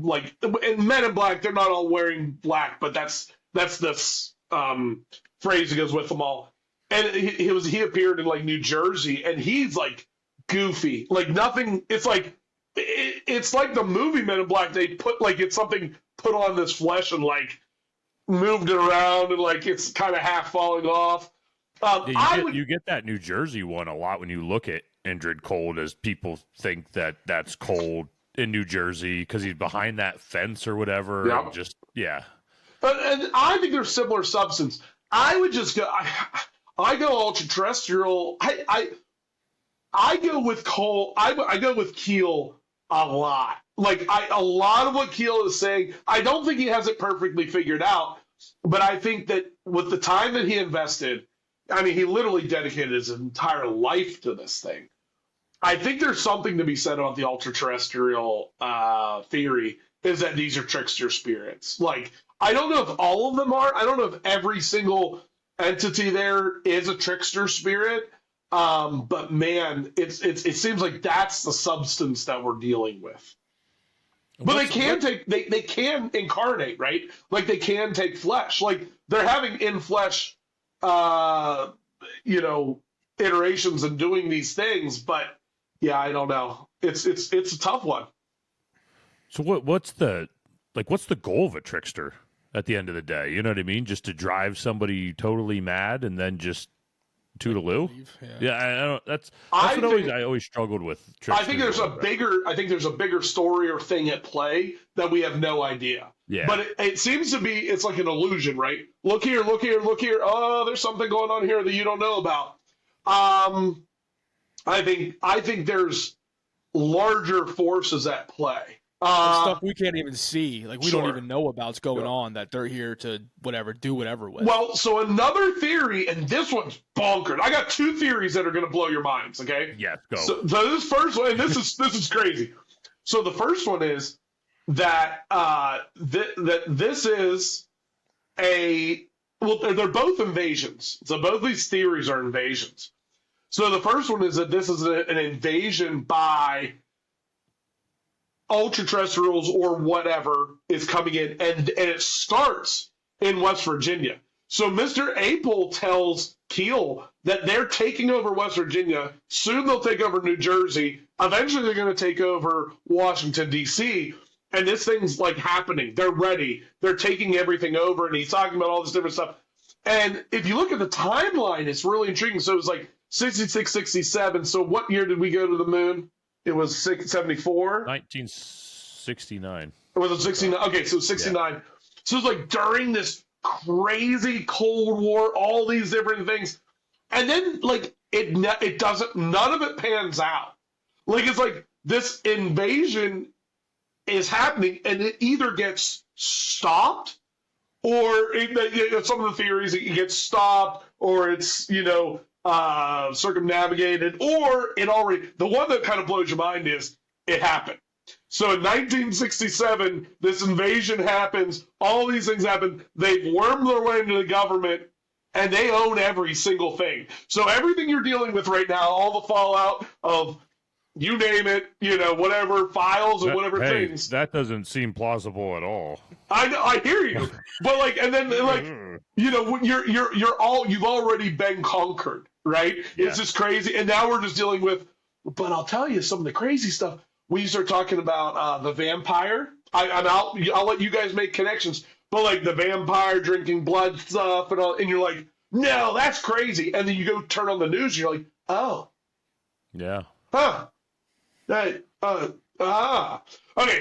[SPEAKER 4] like in Men in Black, they're not all wearing black, but that's this phrase that goes with them all. And he appeared in like New Jersey, and he's like goofy, like nothing. It's like it's like the movie Men in Black. They put like it's something put on this flesh and like moved it around, and like it's kind of half falling off.
[SPEAKER 2] You get that New Jersey one a lot when you look at Injured Cold, as people think that that's Cold in New Jersey because he's behind that fence or whatever.
[SPEAKER 4] Yeah.
[SPEAKER 2] And just, yeah.
[SPEAKER 4] And I think they're similar substance. I would just go, I go ultra terrestrial. I go with Cole. I go with Keel a lot. Like a lot of what Keel is saying, I don't think he has it perfectly figured out, but I think that with the time that he invested, I mean, he literally dedicated his entire life to this thing. I think there's something to be said about the ultra-terrestrial theory, is that these are trickster spirits. Like, I don't know if all of them are. I don't know if every single entity there is a trickster spirit. But man, it seems like that's the substance that we're dealing with. But they can incarnate, right? Like they can take flesh. Like they're having in flesh, iterations and doing these things. But yeah, I don't know. It's a tough one.
[SPEAKER 2] So what's the goal of a trickster at the end of the day? You know what I mean? Just to drive somebody totally mad and then just toodaloo. Yeah, I don't. That's what I always struggled with.
[SPEAKER 4] I think there's a bigger story or thing at play that we have no idea.
[SPEAKER 2] Yeah.
[SPEAKER 4] But it seems to be, it's like an illusion, right? Look here, look here, look here. Oh, there's something going on here that you don't know about. I think there's larger forces at play.
[SPEAKER 3] Stuff we can't even see, like we don't even know about's going on, that they're here to do whatever with.
[SPEAKER 4] Well, so another theory, and this one's bonkers. I got two theories that are going to blow your minds. Okay.
[SPEAKER 2] Yeah. Go.
[SPEAKER 4] So this first one, and this is crazy. So the first one is that that this is they're both invasions. So both these theories are invasions. So the first one is that this is an invasion by ultra-terrestrials or whatever is coming in, and it starts in West Virginia. So Mr. Apel tells Keel that they're taking over West Virginia. Soon they'll take over New Jersey. Eventually they're going to take over Washington, D.C., and this thing's like happening. They're ready. They're taking everything over, and he's talking about all this different stuff. And if you look at the timeline, it's really intriguing. So it was like 66, 67. So what year did we go to the moon? It was 74?
[SPEAKER 2] 1969.
[SPEAKER 4] Was it 69? Okay, so 69. Yeah. So it's like during this crazy Cold War, all these different things. And then, like, it doesn't, none of it pans out. Like, it's like this invasion is happening, and it either gets stopped or some of the theories it gets stopped, or it's circumnavigated, or it already. The one that kind of blows your mind is it happened. So in 1967, this invasion happens. All these things happen. They've wormed their way into the government, and they own every single thing. So everything you're dealing with right now, all the fallout of you name it, whatever files or whatever things.
[SPEAKER 2] That doesn't seem plausible at all.
[SPEAKER 4] I hear you, but when you've already been conquered, right?
[SPEAKER 2] Yeah.
[SPEAKER 4] It's just crazy, and now we're just dealing with. But I'll tell you some of the crazy stuff. We start talking about the vampire. I'll let you guys make connections, but like the vampire drinking blood stuff and all, and you're like, no, that's crazy, and then you go turn on the news, and you're like, oh,
[SPEAKER 2] yeah,
[SPEAKER 4] huh. Okay,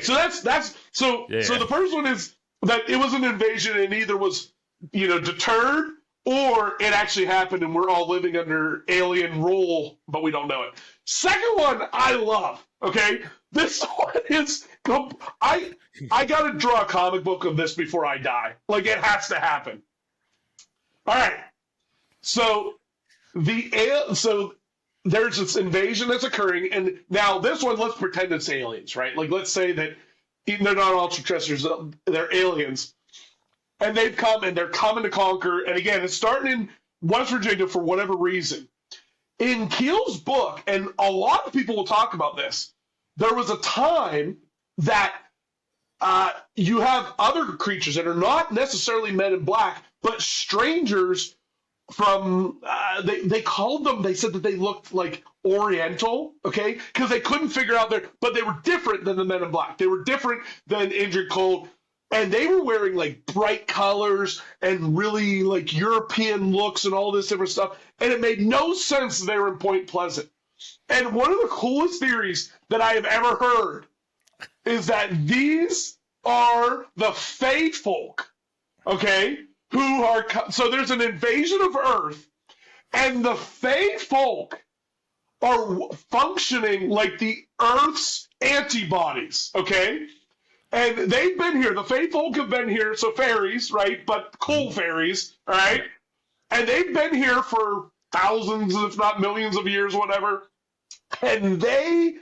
[SPEAKER 4] so that's so.
[SPEAKER 2] Yeah.
[SPEAKER 4] So the first one is that it was an invasion and either was deterred or it actually happened and we're all living under alien rule, but we don't know it. Second one I love. Okay, this one is I gotta draw a comic book of this before I die. Like it has to happen. All right, so there's this invasion that's occurring, and now this one, let's pretend it's aliens, right? Like, let's say that they're not ultra-terrestrials, they're aliens, and they've come, and they're coming to conquer, and again, it's starting in West Virginia for whatever reason. In Keel's book, and a lot of people will talk about this, there was a time that you have other creatures that are not necessarily men in black, but strangers from they called them, they said that they looked like Oriental, okay, because they couldn't figure out but they were different than the men in black. They were different than Injured Cold, and they were wearing like bright colors and really like European looks and all this different stuff, and it made no sense that they were in Point Pleasant. And one of the coolest theories that I have ever heard is that these are the Fae folk, okay? So there's an invasion of Earth, and the Fae folk are functioning like the Earth's antibodies, okay? And they've been here. The Fae folk have been here, so fairies, right? But cool fairies, all right? And they've been here for thousands, if not millions of years, whatever. And the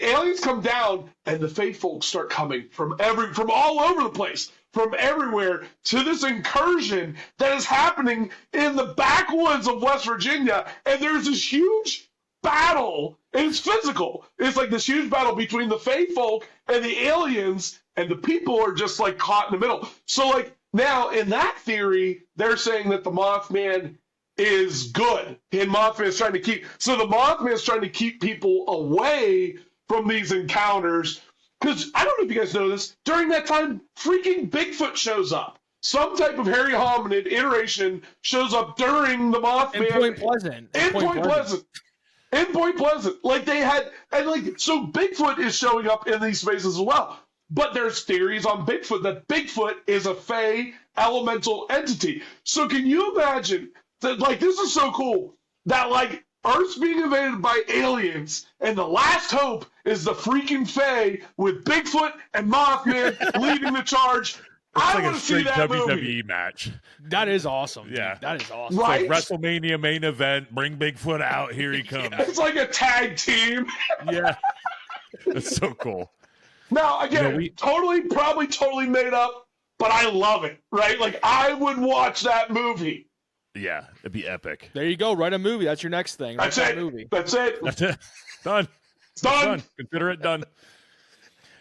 [SPEAKER 4] aliens come down, and the Fae folk start coming from all over the place, from everywhere, to this incursion that is happening in the backwoods of West Virginia. And there's this huge battle, and it's physical. It's like this huge battle between the Fae folk and the aliens, and the people are just like caught in the middle. So like now in that theory, they're saying that the Mothman is good, and Mothman is trying to keep people away from these encounters. Because I don't know if you guys know this, during that time, freaking Bigfoot shows up. Some type of hairy hominid iteration shows up during the Mothman.
[SPEAKER 3] In Point Pleasant.
[SPEAKER 4] In Point Pleasant. Like they had, and like, so Bigfoot is showing up in these spaces as well. But there's theories on Bigfoot that Bigfoot is a Fae elemental entity. So can you imagine that, like, this is so cool, that like, Earth's being invaded by aliens, and the last hope is the freaking Fae with Bigfoot and Mothman leading the charge. I want to see that
[SPEAKER 2] WWE
[SPEAKER 4] movie.
[SPEAKER 2] match.
[SPEAKER 3] That is awesome.
[SPEAKER 2] Yeah.
[SPEAKER 3] Dude. That is awesome.
[SPEAKER 4] Right?
[SPEAKER 2] Like WrestleMania main event. Bring Bigfoot out. Here he comes.
[SPEAKER 4] It's like a tag team.
[SPEAKER 2] Yeah, that's so cool.
[SPEAKER 4] Now, again, probably totally made up, but I love it, right? Like, I would watch that movie.
[SPEAKER 2] Yeah, it'd be epic.
[SPEAKER 3] There you go. Write a movie. That's your next thing. Write
[SPEAKER 4] That's it.
[SPEAKER 3] Movie.
[SPEAKER 4] That's it.
[SPEAKER 2] That's it. Done.
[SPEAKER 4] It's done.
[SPEAKER 2] Consider it done.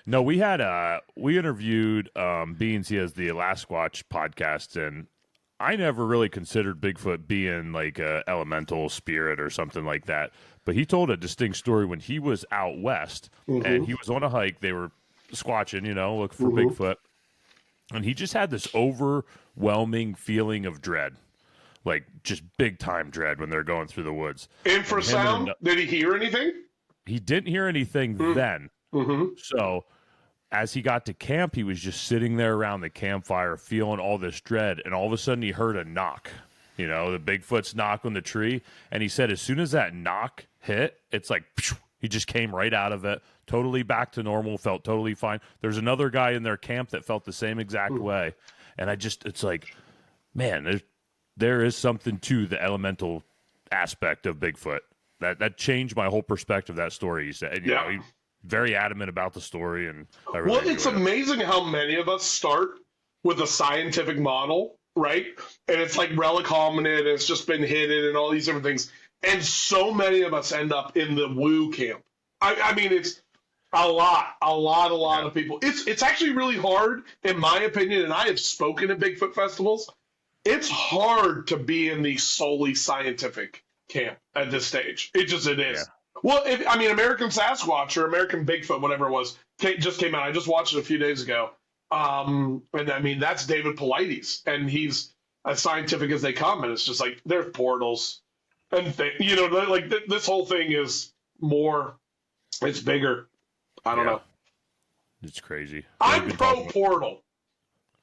[SPEAKER 2] No, we interviewed Beans. He has the Lasquatch podcast, and I never really considered Bigfoot being like a elemental spirit or something like that. But he told a distinct story when he was out west, and he was on a hike. They were squatching, looking for Bigfoot, and he just had this overwhelming feeling of dread. Like, just big-time dread when they're going through the woods.
[SPEAKER 4] Infrasound? Did he hear anything?
[SPEAKER 2] He didn't hear anything then. So, as he got to camp, he was just sitting there around the campfire feeling all this dread, and all of a sudden he heard a knock. The Bigfoot's knock on the tree, and he said as soon as that knock hit, it's like, He just came right out of it, totally back to normal, felt totally fine. There's another guy in their camp that felt the same exact way. And it's like, man, there is something to the elemental aspect of Bigfoot. That changed my whole perspective of that story. He said, you know, he's very adamant about the story. And I really
[SPEAKER 4] it's amazing how many of us start with a scientific model, right? And it's like relic hominid, and it's just been hidden and all these different things. And so many of us end up in the woo camp. I mean, it's a lot of people. It's actually really hard, in my opinion, and I have spoken at Bigfoot festivals. It's hard to be in the solely scientific camp at this stage. It is. Yeah. Well, American Sasquatch or American Bigfoot, whatever it was, just came out. I just watched it a few days ago. And I mean, that's David Paulides, and he's as scientific as they come. And it's just like, there's portals. And this whole thing is more, it's bigger. I don't know.
[SPEAKER 2] It's crazy.
[SPEAKER 4] I'm pro portal.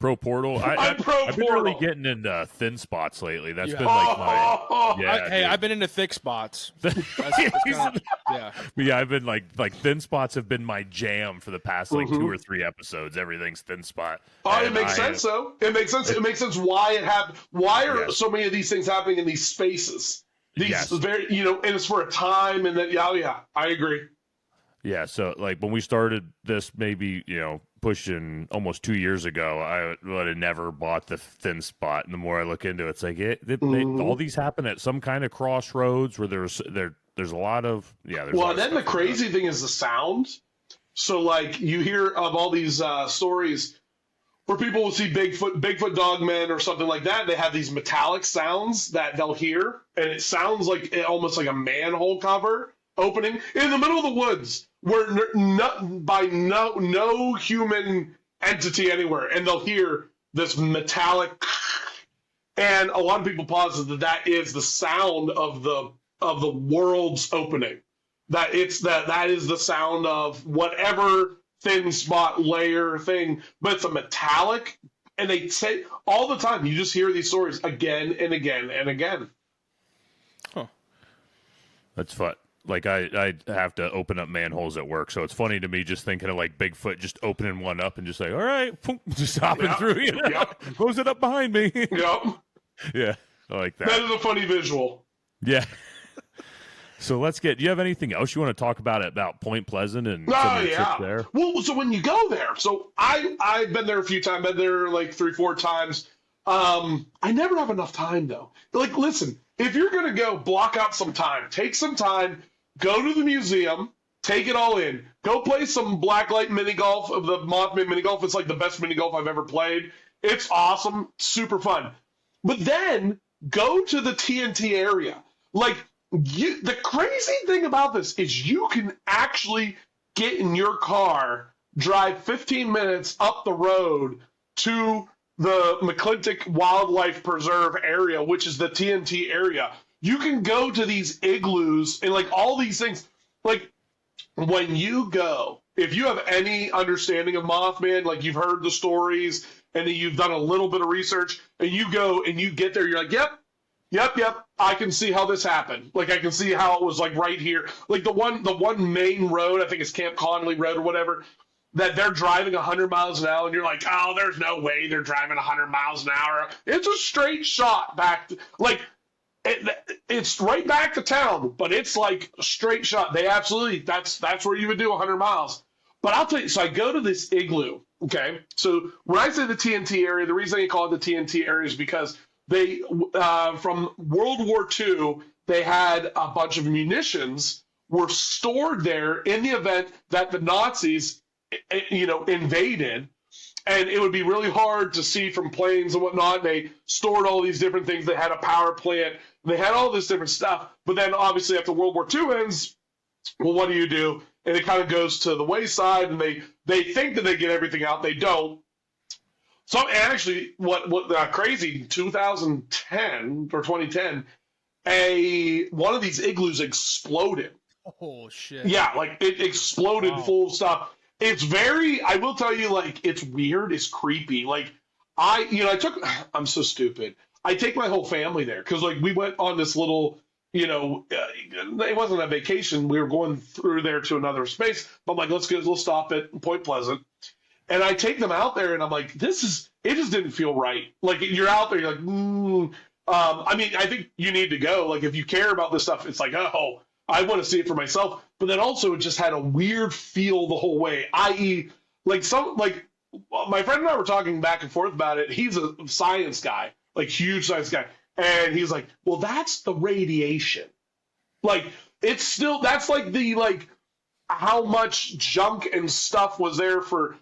[SPEAKER 2] Pro portal.
[SPEAKER 4] I'm pro
[SPEAKER 2] I've been
[SPEAKER 4] portal.
[SPEAKER 2] really getting into thin spots lately. That's been like my.
[SPEAKER 3] I've been into thick spots.
[SPEAKER 2] Yeah, I've been like thin spots have been my jam for the past 2 or 3 episodes. Everything's thin spot.
[SPEAKER 4] It makes sense though. It makes sense. It makes sense why it happened. Why are so many of these things happening in these spaces? These very, and it's for a time, and then I agree.
[SPEAKER 2] Yeah, so like when we started this, maybe pushing almost 2 years ago, I would have never bought the thin spot. And the more I look into it, it's like all these happen at some kind of crossroads where there's a lot of
[SPEAKER 4] and then the crazy thing is the sound. So like you hear of all these stories where people will see Bigfoot dogmen or something like that. They have these metallic sounds that they'll hear, and it sounds like almost like a manhole cover opening in the middle of the woods, where no human entity anywhere, and they'll hear this metallic, and a lot of people posit that is the sound of the world's opening. That is the sound of whatever thin spot layer thing, but it's a metallic, and they say all the time. You just hear these stories again and again and again.
[SPEAKER 2] Huh. That's fun. Like I have to open up manholes at work, so it's funny to me just thinking of like Bigfoot just opening one up and just like, all right, just hopping through, close it up behind me.
[SPEAKER 4] Yep.
[SPEAKER 2] Yeah, I like that.
[SPEAKER 4] That is a funny visual.
[SPEAKER 2] Yeah. So do you have anything else you want to talk about Point Pleasant and some of the trips there?
[SPEAKER 4] Well, so when you go there, so I've been there a few times, been there like 3-4 times. I never have enough time though. Like, listen, if you're going to go, block out some time, take some time, go to the museum, take it all in, go play some blacklight mini golf of the Mothman mini golf. It's like the best mini golf I've ever played. It's awesome. Super fun. But then go to the TNT area. Like, the crazy thing about this is you can actually get in your car, drive 15 minutes up the road to the McClintock Wildlife Preserve area, which is the TNT area. You can go to these igloos and like all these things. Like when you go, if you have any understanding of Mothman, like you've heard the stories and then you've done a little bit of research and you go and you get there, you're like, yep, I can see how this happened. Like I can see how it was like right here. Like the one main road, I think it's Camp Conley Road or whatever, that they're driving 100 miles an hour, and you're like, oh, there's no way they're driving 100 miles an hour. It's a straight shot back. It's right back to town, but it's like a straight shot. They absolutely, that's where you would do 100 miles. But I'll tell you, so I go to this igloo, okay? So when I say the TNT area, the reason I call it the TNT area is because they, from World War II, they had a bunch of munitions were stored there in the event that the Nazis invaded, and it would be really hard to see from planes and whatnot. They stored all these different things. They had a power plant. They had all this different stuff. But then obviously after World War II ends, well, what do? And it kind of goes to the wayside, and they think that they get everything out. They don't. So actually, what crazy, 2010 or 2010, one of these igloos exploded.
[SPEAKER 3] Oh, shit.
[SPEAKER 4] Yeah, like it exploded full of stuff. It's very, I will tell you, like, it's weird, it's creepy. Like, I'm so stupid. I take my whole family there because, like, we went on this little it wasn't a vacation. We were going through there to another space. But I'm like, let's stop at Point Pleasant. And I take them out there, and I'm like, it just didn't feel right. Like, you're out there, you're like, I mean, I think you need to go. Like, if you care about this stuff, it's like, oh, I want to see it for myself. But then also, it just had a weird feel the whole way. I.e., my friend and I were talking back and forth about it. He's a science guy, like huge science guy. And he's like, well, that's the radiation. Like, it's still, that's like how much junk and stuff was there for,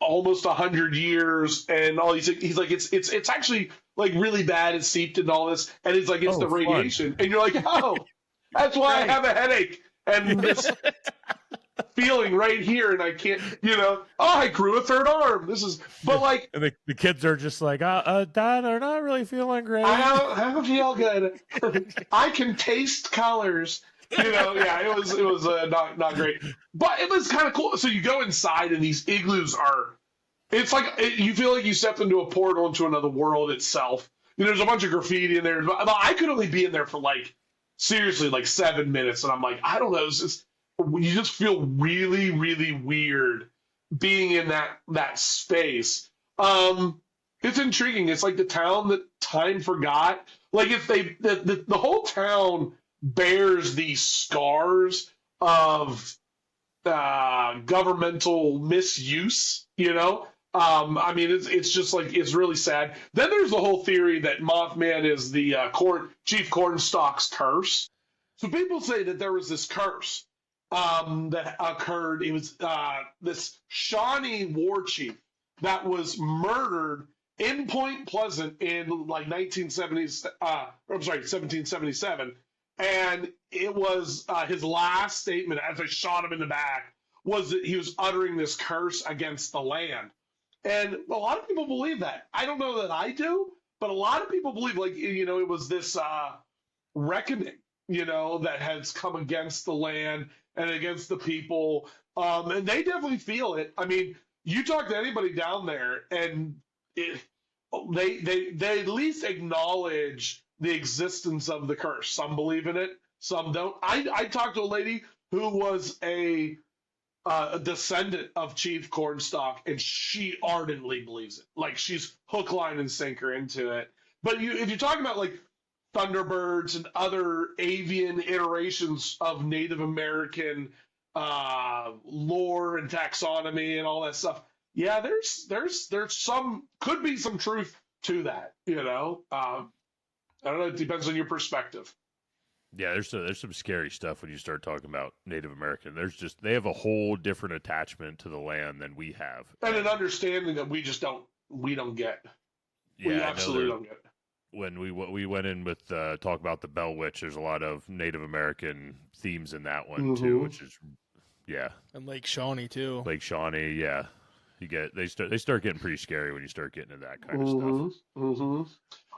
[SPEAKER 4] almost 100 years and all these things. He's like, it's actually like really bad. It's seeped into all this. And it's like, it's the radiation. Fun. And you're like, oh, that's why I have a headache. And this feeling right here. And I can't, I grew a third arm. But like.
[SPEAKER 2] And the kids are just like, Dad, they're not really feeling great.
[SPEAKER 4] I don't feel good. I can taste colors. Yeah, it was not great, but it was kind of cool. So you go inside, and these igloos it's like you feel like you stepped into a portal into another world itself. There's a bunch of graffiti in there, but I could only be in there for seriously 7 minutes, and I'm like, I don't know, you just feel really, really weird being in that space. It's intriguing. It's like the town that time forgot. Like if the whole town bears these scars of governmental misuse, I mean, it's just like, it's really sad. Then there's the whole theory that Mothman is the Chief Cornstalk's curse. So people say that there was this curse that occurred. It was this Shawnee war chief that was murdered in Point Pleasant in 1777. And it was his last statement as they shot him in the back was that he was uttering this curse against the land. And a lot of people believe that. I don't know that I do, but a lot of people believe it was this reckoning, that has come against the land and against the people. And they definitely feel it. I mean, you talk to anybody down there and they at least acknowledge the existence of the curse. Some believe in it, some don't. I talked to a lady who was a descendant of Chief Cornstalk, and she ardently believes it. Like, she's hook, line, and sinker into it. But if you're talking about Thunderbirds and other avian iterations of Native American lore and taxonomy and all that stuff, yeah, there's some, could be some truth to that. I don't know. It depends on your perspective.
[SPEAKER 2] Yeah, there's some scary stuff when you start talking about Native American. They have a whole different attachment to the land than we have,
[SPEAKER 4] and an understanding that we don't get. Yeah, we absolutely don't get.
[SPEAKER 2] When we went in with talk about the Bell Witch, there's a lot of Native American themes in that one too, which is
[SPEAKER 3] and Lake Shawnee too.
[SPEAKER 2] Lake Shawnee, yeah. They start getting pretty scary when you start getting into that kind of stuff.
[SPEAKER 4] Mm-hmm.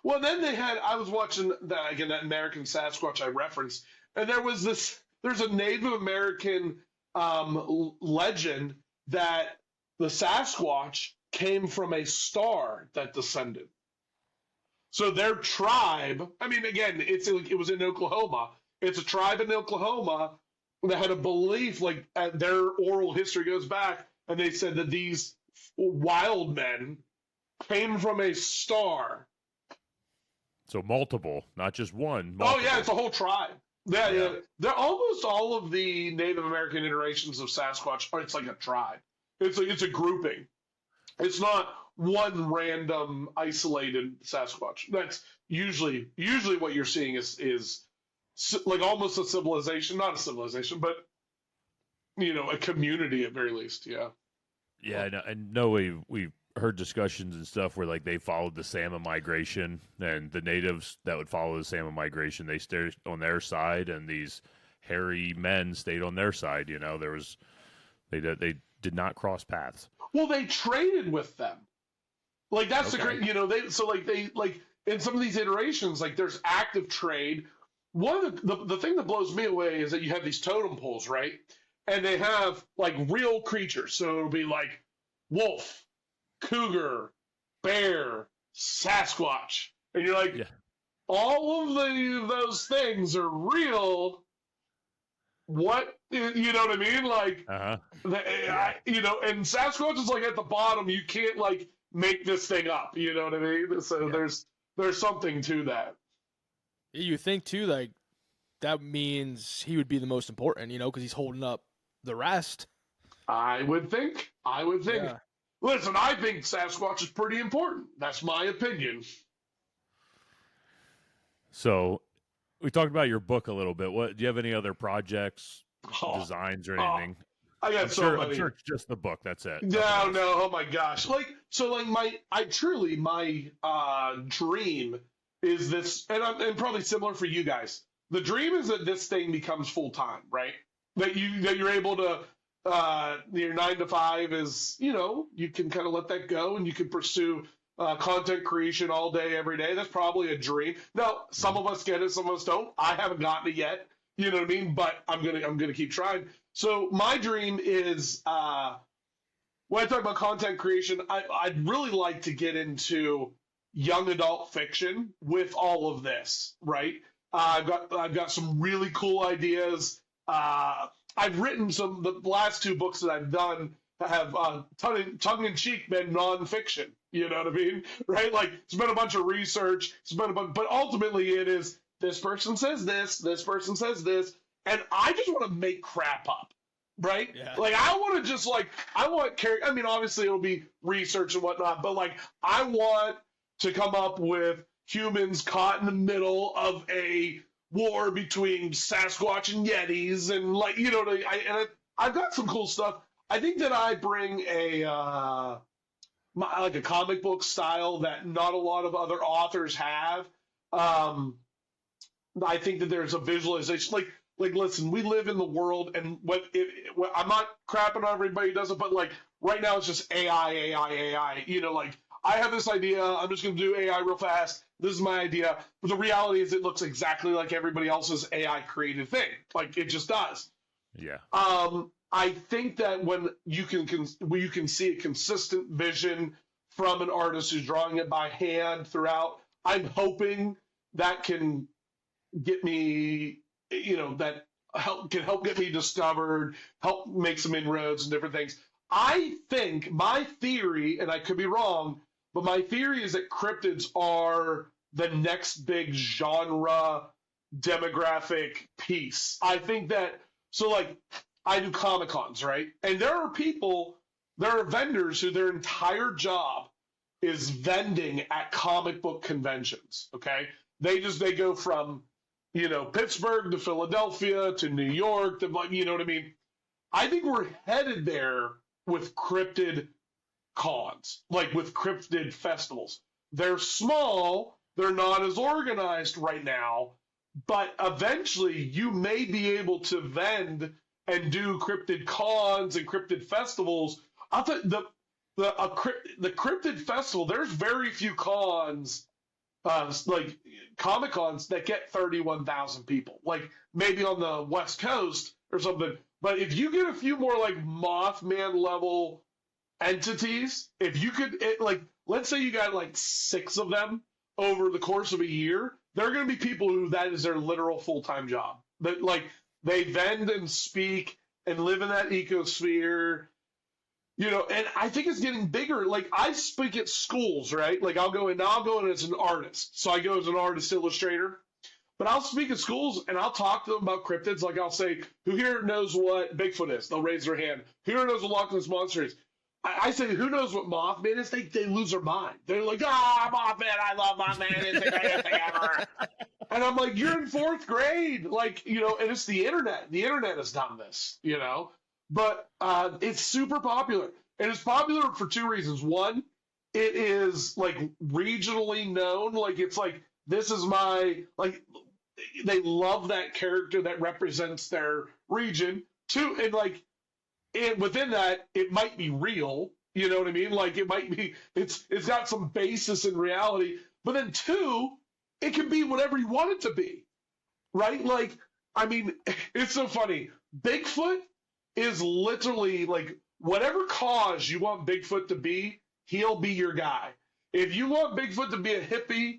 [SPEAKER 4] Well, then I was watching that American Sasquatch I referenced, and there's a Native American legend that the Sasquatch came from a star that descended. So their tribe, I mean, again, it was in Oklahoma. It's a tribe in Oklahoma that had a belief, their oral history goes back, and they said that these wild men came from a star.
[SPEAKER 2] So multiple, not just one.
[SPEAKER 4] Multiple. Oh yeah, it's a whole tribe. Yeah. They're almost all of the Native American iterations of Sasquatch. It's like a tribe. It's a grouping. It's not one random isolated Sasquatch. That's usually what you're seeing is like almost a civilization, not a civilization, but a community at very least. Yeah.
[SPEAKER 2] Yeah, I know we've heard discussions and stuff where they followed the salmon migration, and the natives that would follow the salmon migration, they stayed on their side, and these hairy men stayed on their side. They did not cross paths.
[SPEAKER 4] Well, they traded with them. That's the great. They in some of these iterations, there's active trade. One of the thing that blows me away is that you have these totem poles, right? And they have real creatures. So it'll be wolf, cougar, bear, Sasquatch. And you're all of those things are real, what, you know what I mean? Like, and Sasquatch is like at the bottom. You can't like make this thing up. You know what I mean? So there's something to that.
[SPEAKER 3] You think too, like that means he would be the most important, because he's holding up the rest.
[SPEAKER 4] I would think.
[SPEAKER 3] Yeah.
[SPEAKER 4] Listen, I think Sasquatch is pretty important. That's my opinion.
[SPEAKER 2] So, we talked about your book a little bit. What do you have any other projects, designs, or anything?
[SPEAKER 4] I got
[SPEAKER 2] I'm
[SPEAKER 4] many.
[SPEAKER 2] sure it's just the book. That's it.
[SPEAKER 4] No. Oh my gosh. My dream is this, and probably similar for you guys. The dream is that this thing becomes full time, right? That you're able to. Your 9 to 5 is, you can kind of let that go and you can pursue content creation all day, every day. That's probably a dream. Now, some of us get it, some of us don't. I haven't gotten it yet. You know what I mean? But I'm gonna keep trying. So my dream is when I talk about content creation, I'd really like to get into young adult fiction with all of this, right? I've got some really cool ideas. I've written the last 2 books that I've done have tongue-in-cheek been nonfiction. You know what I mean? Right? Like, it's been a bunch of research. But ultimately it is, this person says this person says this, and I just want to make crap up. Right?
[SPEAKER 3] Yeah.
[SPEAKER 4] Like, I want to just, like, I mean, obviously it'll be research and whatnot, but, like, I want to come up with humans caught in the middle of a war between Sasquatch and Yetis, and like, I've got some cool stuff. I think that I bring a comic book style that not a lot of other authors have. I think that there's a visualization. Like, listen, we live in the world, and I'm not crapping on everybody who does it, but like right now it's just AI. Like, I have this idea. I'm just going to do AI real fast. This is my idea. But the reality is it looks exactly like everybody else's AI created thing. Like, it just does.
[SPEAKER 2] Yeah.
[SPEAKER 4] I think that when you can see a consistent vision from an artist who's drawing it by hand throughout, I'm hoping that can get me, that can help get me discovered, help make some inroads and different things. I think my theory, and I could be wrong, but my theory is that cryptids are the next big genre demographic piece. I think that, so like, I do Comic Cons, right? And there are vendors who their entire job is vending at comic book conventions, okay? They go from, Pittsburgh to Philadelphia to New York to, you know what I mean? I think we're headed there with cryptid cons, like with cryptid festivals. They're small, they're not as organized right now, but eventually you may be able to vend and do cryptid cons and cryptid festivals. I thought the cryptid festival, there's very few cons, like Comic Cons, that get 31,000 people. Like maybe on the West Coast or something. But if you get a few more like Mothman level entities, if you could, let's say you got like 6 of them over the course of a year, there are going to be people who that is their literal full-time job. That like they vend and speak and live in that ecosphere, and I think it's getting bigger. Like I speak at schools, right? Like I'll go in as an artist. So I go as an artist illustrator, but I'll speak at schools and I'll talk to them about cryptids. Like I'll say, who here knows what Bigfoot is? They'll raise their hand. Who here knows what Loch Ness Monster is? I say, who knows what Mothman is? They lose their mind. They're like, Mothman, I love Mothman. It's the greatest thing ever. And I'm like, you're in 4th grade. Like, and it's the internet. The internet has done this, But it's super popular. And it's popular for 2 reasons. One, it is, like, regionally known. Like, it's like, this is like, they love that character that represents their region. 2, and, like, and within that, it might be real, you know what I mean? Like it might be, it's got some basis in reality. But then 2, it can be whatever you want it to be, right? Like, I mean, it's so funny. Bigfoot is literally like whatever cause you want Bigfoot to be, he'll be your guy. If you want Bigfoot to be a hippie,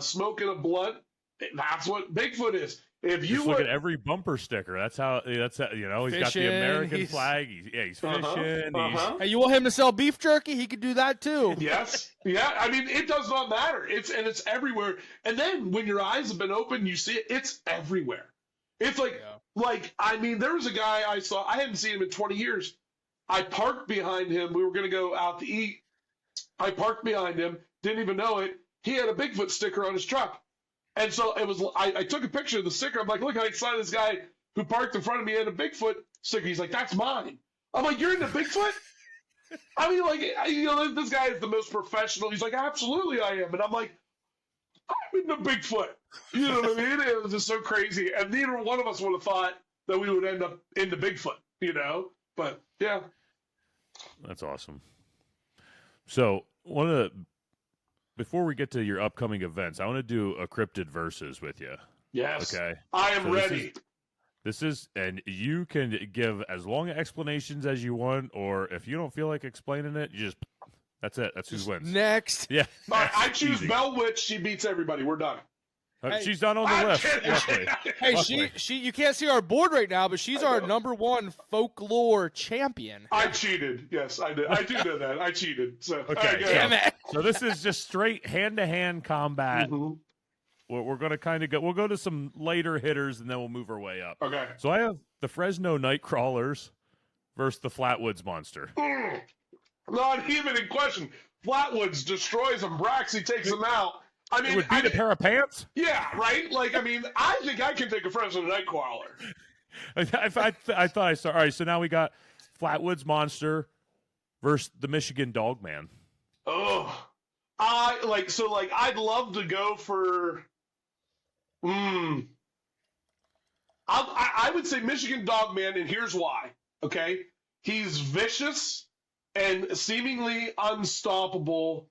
[SPEAKER 4] smoking a blunt. That's what Bigfoot is. If you
[SPEAKER 2] Just look at every bumper sticker. That's how he's got the
[SPEAKER 3] Fishing,
[SPEAKER 2] American flag. He's fishing.
[SPEAKER 3] Hey, you want him to sell beef jerky? He could do that too.
[SPEAKER 4] Yes. Yeah. I mean, it does not matter. It's everywhere. And then when your eyes have been opened, you see it. It's everywhere. It's there was a guy I saw. I hadn't seen him in 20 years. I parked behind him. We were going to go out to eat. I parked behind him. Didn't even know it. He had a Bigfoot sticker on his truck. And so it was. I took a picture of the sticker. I'm like, look, I saw this guy who parked in front of me had a Bigfoot sticker. He's like, that's mine. I'm like, you're into Bigfoot? I mean, this guy is the most professional. He's like, absolutely, I am. And I'm like, I'm into Bigfoot. You know what I mean? It was just so crazy. And neither one of us would have thought that we would end up into Bigfoot. But yeah,
[SPEAKER 2] that's awesome. So before we get to your upcoming events, I want to do a cryptid versus with you.
[SPEAKER 4] Yes.
[SPEAKER 2] Okay.
[SPEAKER 4] I am ready.
[SPEAKER 2] This is, and you can give as long explanations as you want, or if you don't feel like explaining it, that's it. That's who wins.
[SPEAKER 3] Next.
[SPEAKER 2] Yeah.
[SPEAKER 4] I choose Bell Witch. She beats everybody. We're done.
[SPEAKER 2] She's done on the list. Luckily.
[SPEAKER 3] Hey, she you can't see our board right now, but she's our #1 folklore champion.
[SPEAKER 4] I cheated. Yes, I did. I do know that. I cheated. So
[SPEAKER 2] okay.
[SPEAKER 3] Damn it.
[SPEAKER 2] So this is just straight hand-to-hand combat.
[SPEAKER 4] Mm-hmm.
[SPEAKER 2] We're going to kind of we'll go to some later hitters, and then we'll move our way up.
[SPEAKER 4] Okay.
[SPEAKER 2] So I have the Fresno Nightcrawlers versus the Flatwoods Monster.
[SPEAKER 4] Not even in question. Flatwoods destroys them. Braxy takes them out. I mean,
[SPEAKER 2] it would beat a pair of pants.
[SPEAKER 4] Yeah, right. I think I can take a Fresno Nightcrawler.
[SPEAKER 2] I thought I saw. All right, so now we got Flatwoods Monster versus the Michigan Dogman.
[SPEAKER 4] Oh, I'd love to go for. I would say Michigan Dogman, and here's why. Okay, he's vicious and seemingly unstoppable.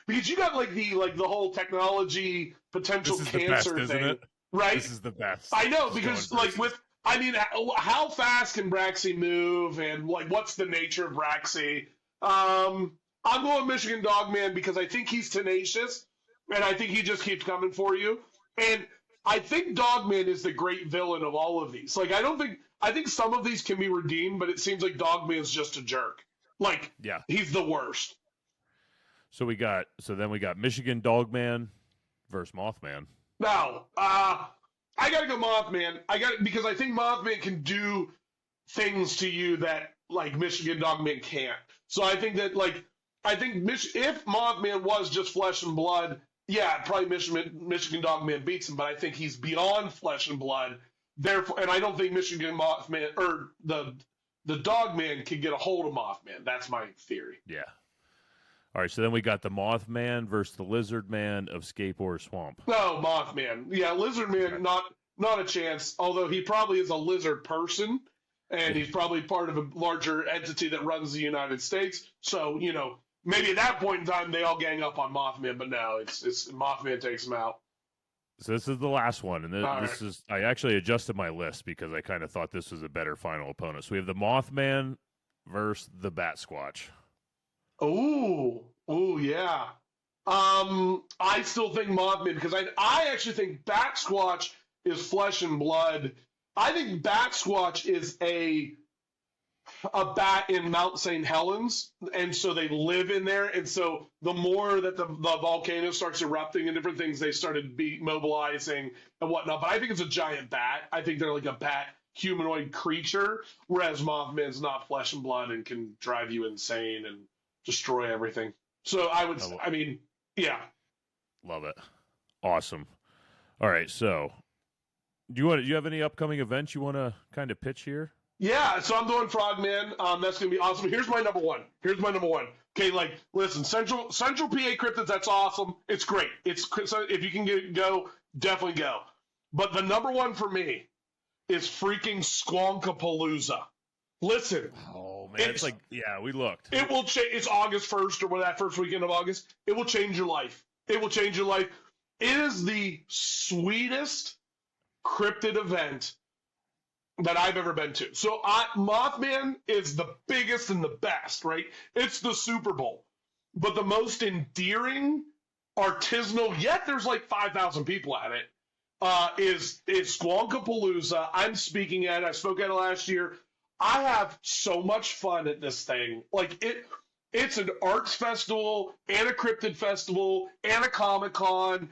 [SPEAKER 4] Because you got the whole technology potential cancer
[SPEAKER 2] best,
[SPEAKER 4] thing,
[SPEAKER 2] isn't it?
[SPEAKER 4] Right?
[SPEAKER 2] This is the best.
[SPEAKER 4] I know, because how fast can Braxy move, and what's the nature of Braxy? I'm going Michigan Dogman because I think he's tenacious, and I think he just keeps coming for you. And I think Dogman is the great villain of all of these. I think some of these can be redeemed, but it seems like Dogman's just a jerk.
[SPEAKER 2] Yeah,
[SPEAKER 4] he's the worst.
[SPEAKER 2] So then we got Michigan Dogman versus Mothman.
[SPEAKER 4] No, I gotta go Mothman. Because I think Mothman can do things to you that Michigan Dogman can't. So I think that if Mothman was just flesh and blood, yeah, probably Michigan Dogman beats him. But I think he's beyond flesh and blood. Therefore, and I don't think Michigan Mothman or the Dogman can get a hold of Mothman. That's my theory.
[SPEAKER 2] Yeah. All right, so then we got the Mothman versus the Lizard Man of Skateboard Swamp.
[SPEAKER 4] No, Mothman. Yeah, Lizard Man, not a chance, although he probably is a lizard person, and he's probably part of a larger entity that runs the United States. So, maybe at that point in time, they all gang up on Mothman, but no, it's Mothman takes him out.
[SPEAKER 2] So this is the last one, and this is I actually adjusted my list because I kind of thought this was a better final opponent. So we have the Mothman versus the Bat Squatch.
[SPEAKER 4] Oh, yeah. I still think Mothman because I actually think Bat Squatch is flesh and blood. I think Bat Squatch is a bat in Mount St. Helens, and so they live in there. And so the more that the volcano starts erupting and different things, they started mobilizing and whatnot. But I think it's a giant bat. I think they're like a bat humanoid creature, whereas Mothman's not flesh and blood and can drive you insane and destroy everything. So yeah. Love it.
[SPEAKER 2] Awesome. All right, so do you have any upcoming events you want to kind of pitch here?
[SPEAKER 4] Yeah, so I'm doing Frogman. That's gonna be awesome. Here's my number one. Okay, listen, Central PA Cryptids. That's awesome. It's great. So if you can go, definitely go. But the number one for me is freaking Squonkapalooza. Listen.
[SPEAKER 2] Oh man, we looked.
[SPEAKER 4] It will change. It's August 1st or that first weekend of August. It will change your life. It will change your life. It is the sweetest cryptid event that I've ever been to. So Mothman is the biggest and the best, right? It's the Super Bowl. But the most endearing, artisanal, yet there's like 5,000 people at it, is Squonkapalooza. I'm speaking at it. I spoke at it last year. I have so much fun at this thing. Like, it's an arts festival and a cryptid festival and a Comic-Con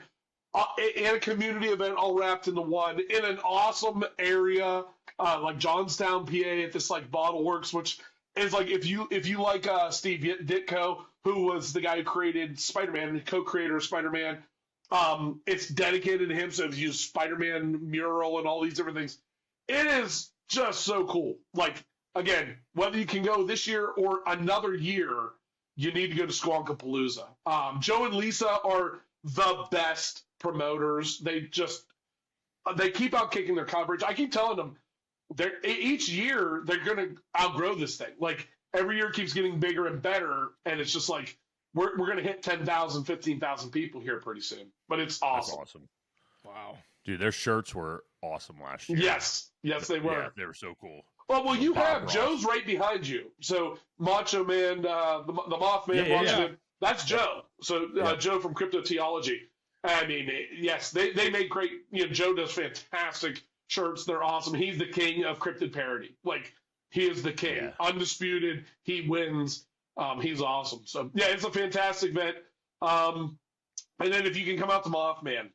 [SPEAKER 4] and a community event all wrapped into one in an awesome area, like Johnstown, PA, at this like Bottle Works, which is like, if you like Steve Ditko, who was the guy who created Spider-Man and co-creator of Spider-Man, it's dedicated to him. So if you use Spider-Man mural and all these different things, it is just so cool. Like, again, whether you can go this year or another year, you need to go to Squonkapalooza. Joe and Lisa are the best promoters. They keep out kicking their coverage. I keep telling them, each year they're going to outgrow this thing. Like, every year keeps getting bigger and better, and it's just like we're going to hit 10,000, 15,000 people here pretty soon. But it's awesome.
[SPEAKER 2] That's awesome.
[SPEAKER 3] Wow.
[SPEAKER 2] Dude, their shirts were awesome last year.
[SPEAKER 4] Yes, they were.
[SPEAKER 2] Yeah, they were so cool.
[SPEAKER 4] Well, you
[SPEAKER 2] Bob
[SPEAKER 4] have
[SPEAKER 2] Ross.
[SPEAKER 4] Joe's right behind you. So Macho Man, the Mothman,
[SPEAKER 2] Yeah.
[SPEAKER 4] that's Joe. So Joe from Cryptoteology. I mean, yes, they make great. Joe does fantastic shirts. They're awesome. He's the king of cryptid parody. Like, he is the king, undisputed. He wins. He's awesome. So yeah, it's a fantastic event. And then if you can come out to Mothman,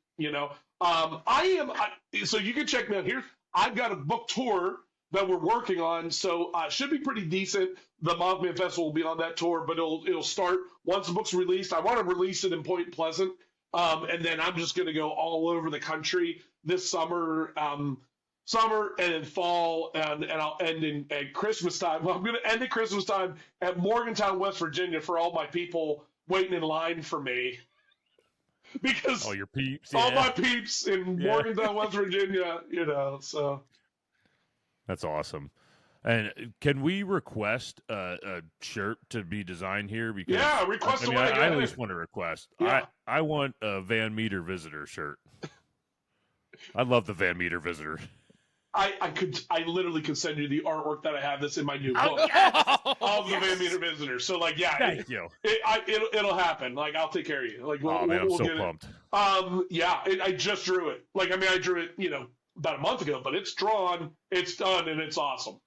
[SPEAKER 4] so you can check me out here. I've got a book tour that we're working on, so should be pretty decent. The Mothman Festival will be on that tour, but it'll start once the book's released. I want to release it in Point Pleasant, and then I'm just going to go all over the country this summer, and then fall, and I'll end at Christmas time. Well, I'm going to end at Christmas time at Morgantown, West Virginia, for all my people waiting in line for me. Because
[SPEAKER 2] all your peeps,
[SPEAKER 4] all my peeps in Morgantown, West Virginia, so.
[SPEAKER 2] That's awesome. And can we request a shirt to be designed here? Because
[SPEAKER 4] request away.
[SPEAKER 2] I at least want to request.
[SPEAKER 4] Yeah.
[SPEAKER 2] I want a Van Meter Visitor shirt. I love the Van Meter Visitor.
[SPEAKER 4] I literally could send you the artwork that I have that's in my new book of the Van Meter Visitor. So like,
[SPEAKER 2] thank you.
[SPEAKER 4] It'll happen. Like, I'll take care of you. Like,
[SPEAKER 2] I'm so
[SPEAKER 4] get
[SPEAKER 2] pumped.
[SPEAKER 4] I just drew it. Like, I mean, I drew it, about a month ago, but it's drawn, it's done, and it's awesome.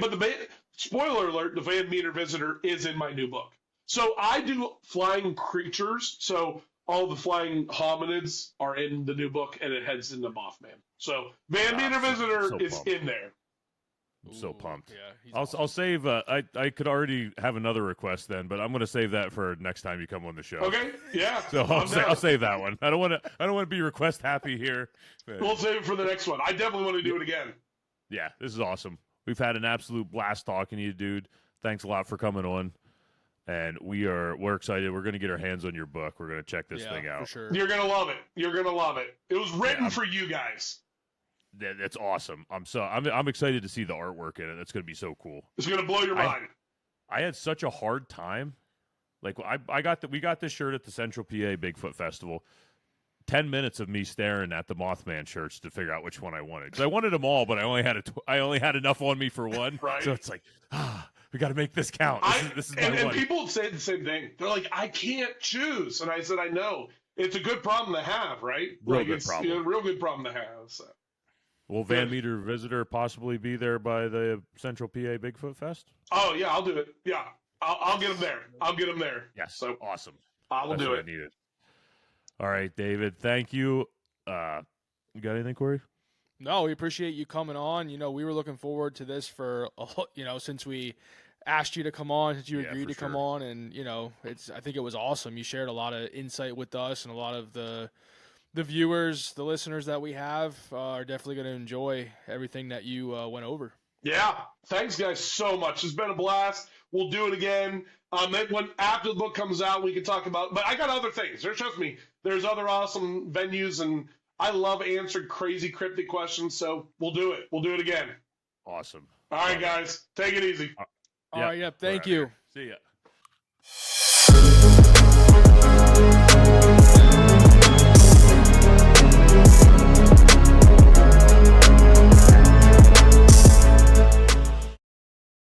[SPEAKER 4] But spoiler alert, the Van Meter Visitor is in my new book. So I do flying creatures. So all the flying hominids are in the new book, and it heads into Mothman. So Van Meter Visitor is in there.
[SPEAKER 2] I'm so pumped.
[SPEAKER 3] Yeah,
[SPEAKER 2] I'll save. I could already have another request then, but I'm going to save that for next time you come on the show.
[SPEAKER 4] Okay. Yeah.
[SPEAKER 2] So I'll save that one. I don't want to be request happy here.
[SPEAKER 4] We'll save it for the next one. I definitely want to do it again.
[SPEAKER 2] Yeah, this is awesome. We've had an absolute blast talking to you, dude. Thanks a lot for coming on. And we're excited. We're going to get our hands on your book. We're going to check this thing out.
[SPEAKER 3] For sure.
[SPEAKER 4] You're going to love it. You're going to love it. It was written for you guys.
[SPEAKER 2] That's awesome. I'm excited to see the artwork in it. That's going to be so cool.
[SPEAKER 4] It's going to blow your mind.
[SPEAKER 2] I had such a hard time. Like, we got this shirt at the Central PA Bigfoot Festival. 10 minutes of me staring at the Mothman shirts to figure out which one I wanted. Because I wanted them all, but I only had enough on me for one.
[SPEAKER 4] Right.
[SPEAKER 2] So it's like, we got to make this count. This is my one.
[SPEAKER 4] And people say the same thing. They're like, I can't choose. And I said, I know. It's a good problem to have, right?
[SPEAKER 2] Real good problem.
[SPEAKER 4] A real good problem to have. So.
[SPEAKER 2] Will Van Meter Visitor possibly be there by the Central PA Bigfoot Fest?
[SPEAKER 4] Oh, yeah, I'll do it. Yeah, I'll get them there. I'll get them there.
[SPEAKER 2] Yes,
[SPEAKER 4] so
[SPEAKER 2] awesome.
[SPEAKER 4] I will do it.
[SPEAKER 2] I needed. All right, David, thank you. You got anything, Corey?
[SPEAKER 3] No, we appreciate you coming on. We were looking forward to this for, since we asked you to come on, since you agreed to come on, and, I think it was awesome. You shared a lot of insight with us, and a lot of the viewers, the listeners that we have are definitely going to enjoy everything that you went over.
[SPEAKER 4] Yeah. Thanks, guys, so much. It's been a blast. We'll do it again. After the book comes out, we can talk about, but I got other things. Trust me, there's other awesome venues, and I love answering crazy cryptic questions, so we'll do it. We'll do it again.
[SPEAKER 2] Awesome.
[SPEAKER 4] All right, guys. Take it easy.
[SPEAKER 3] All right, thank you.
[SPEAKER 2] See ya.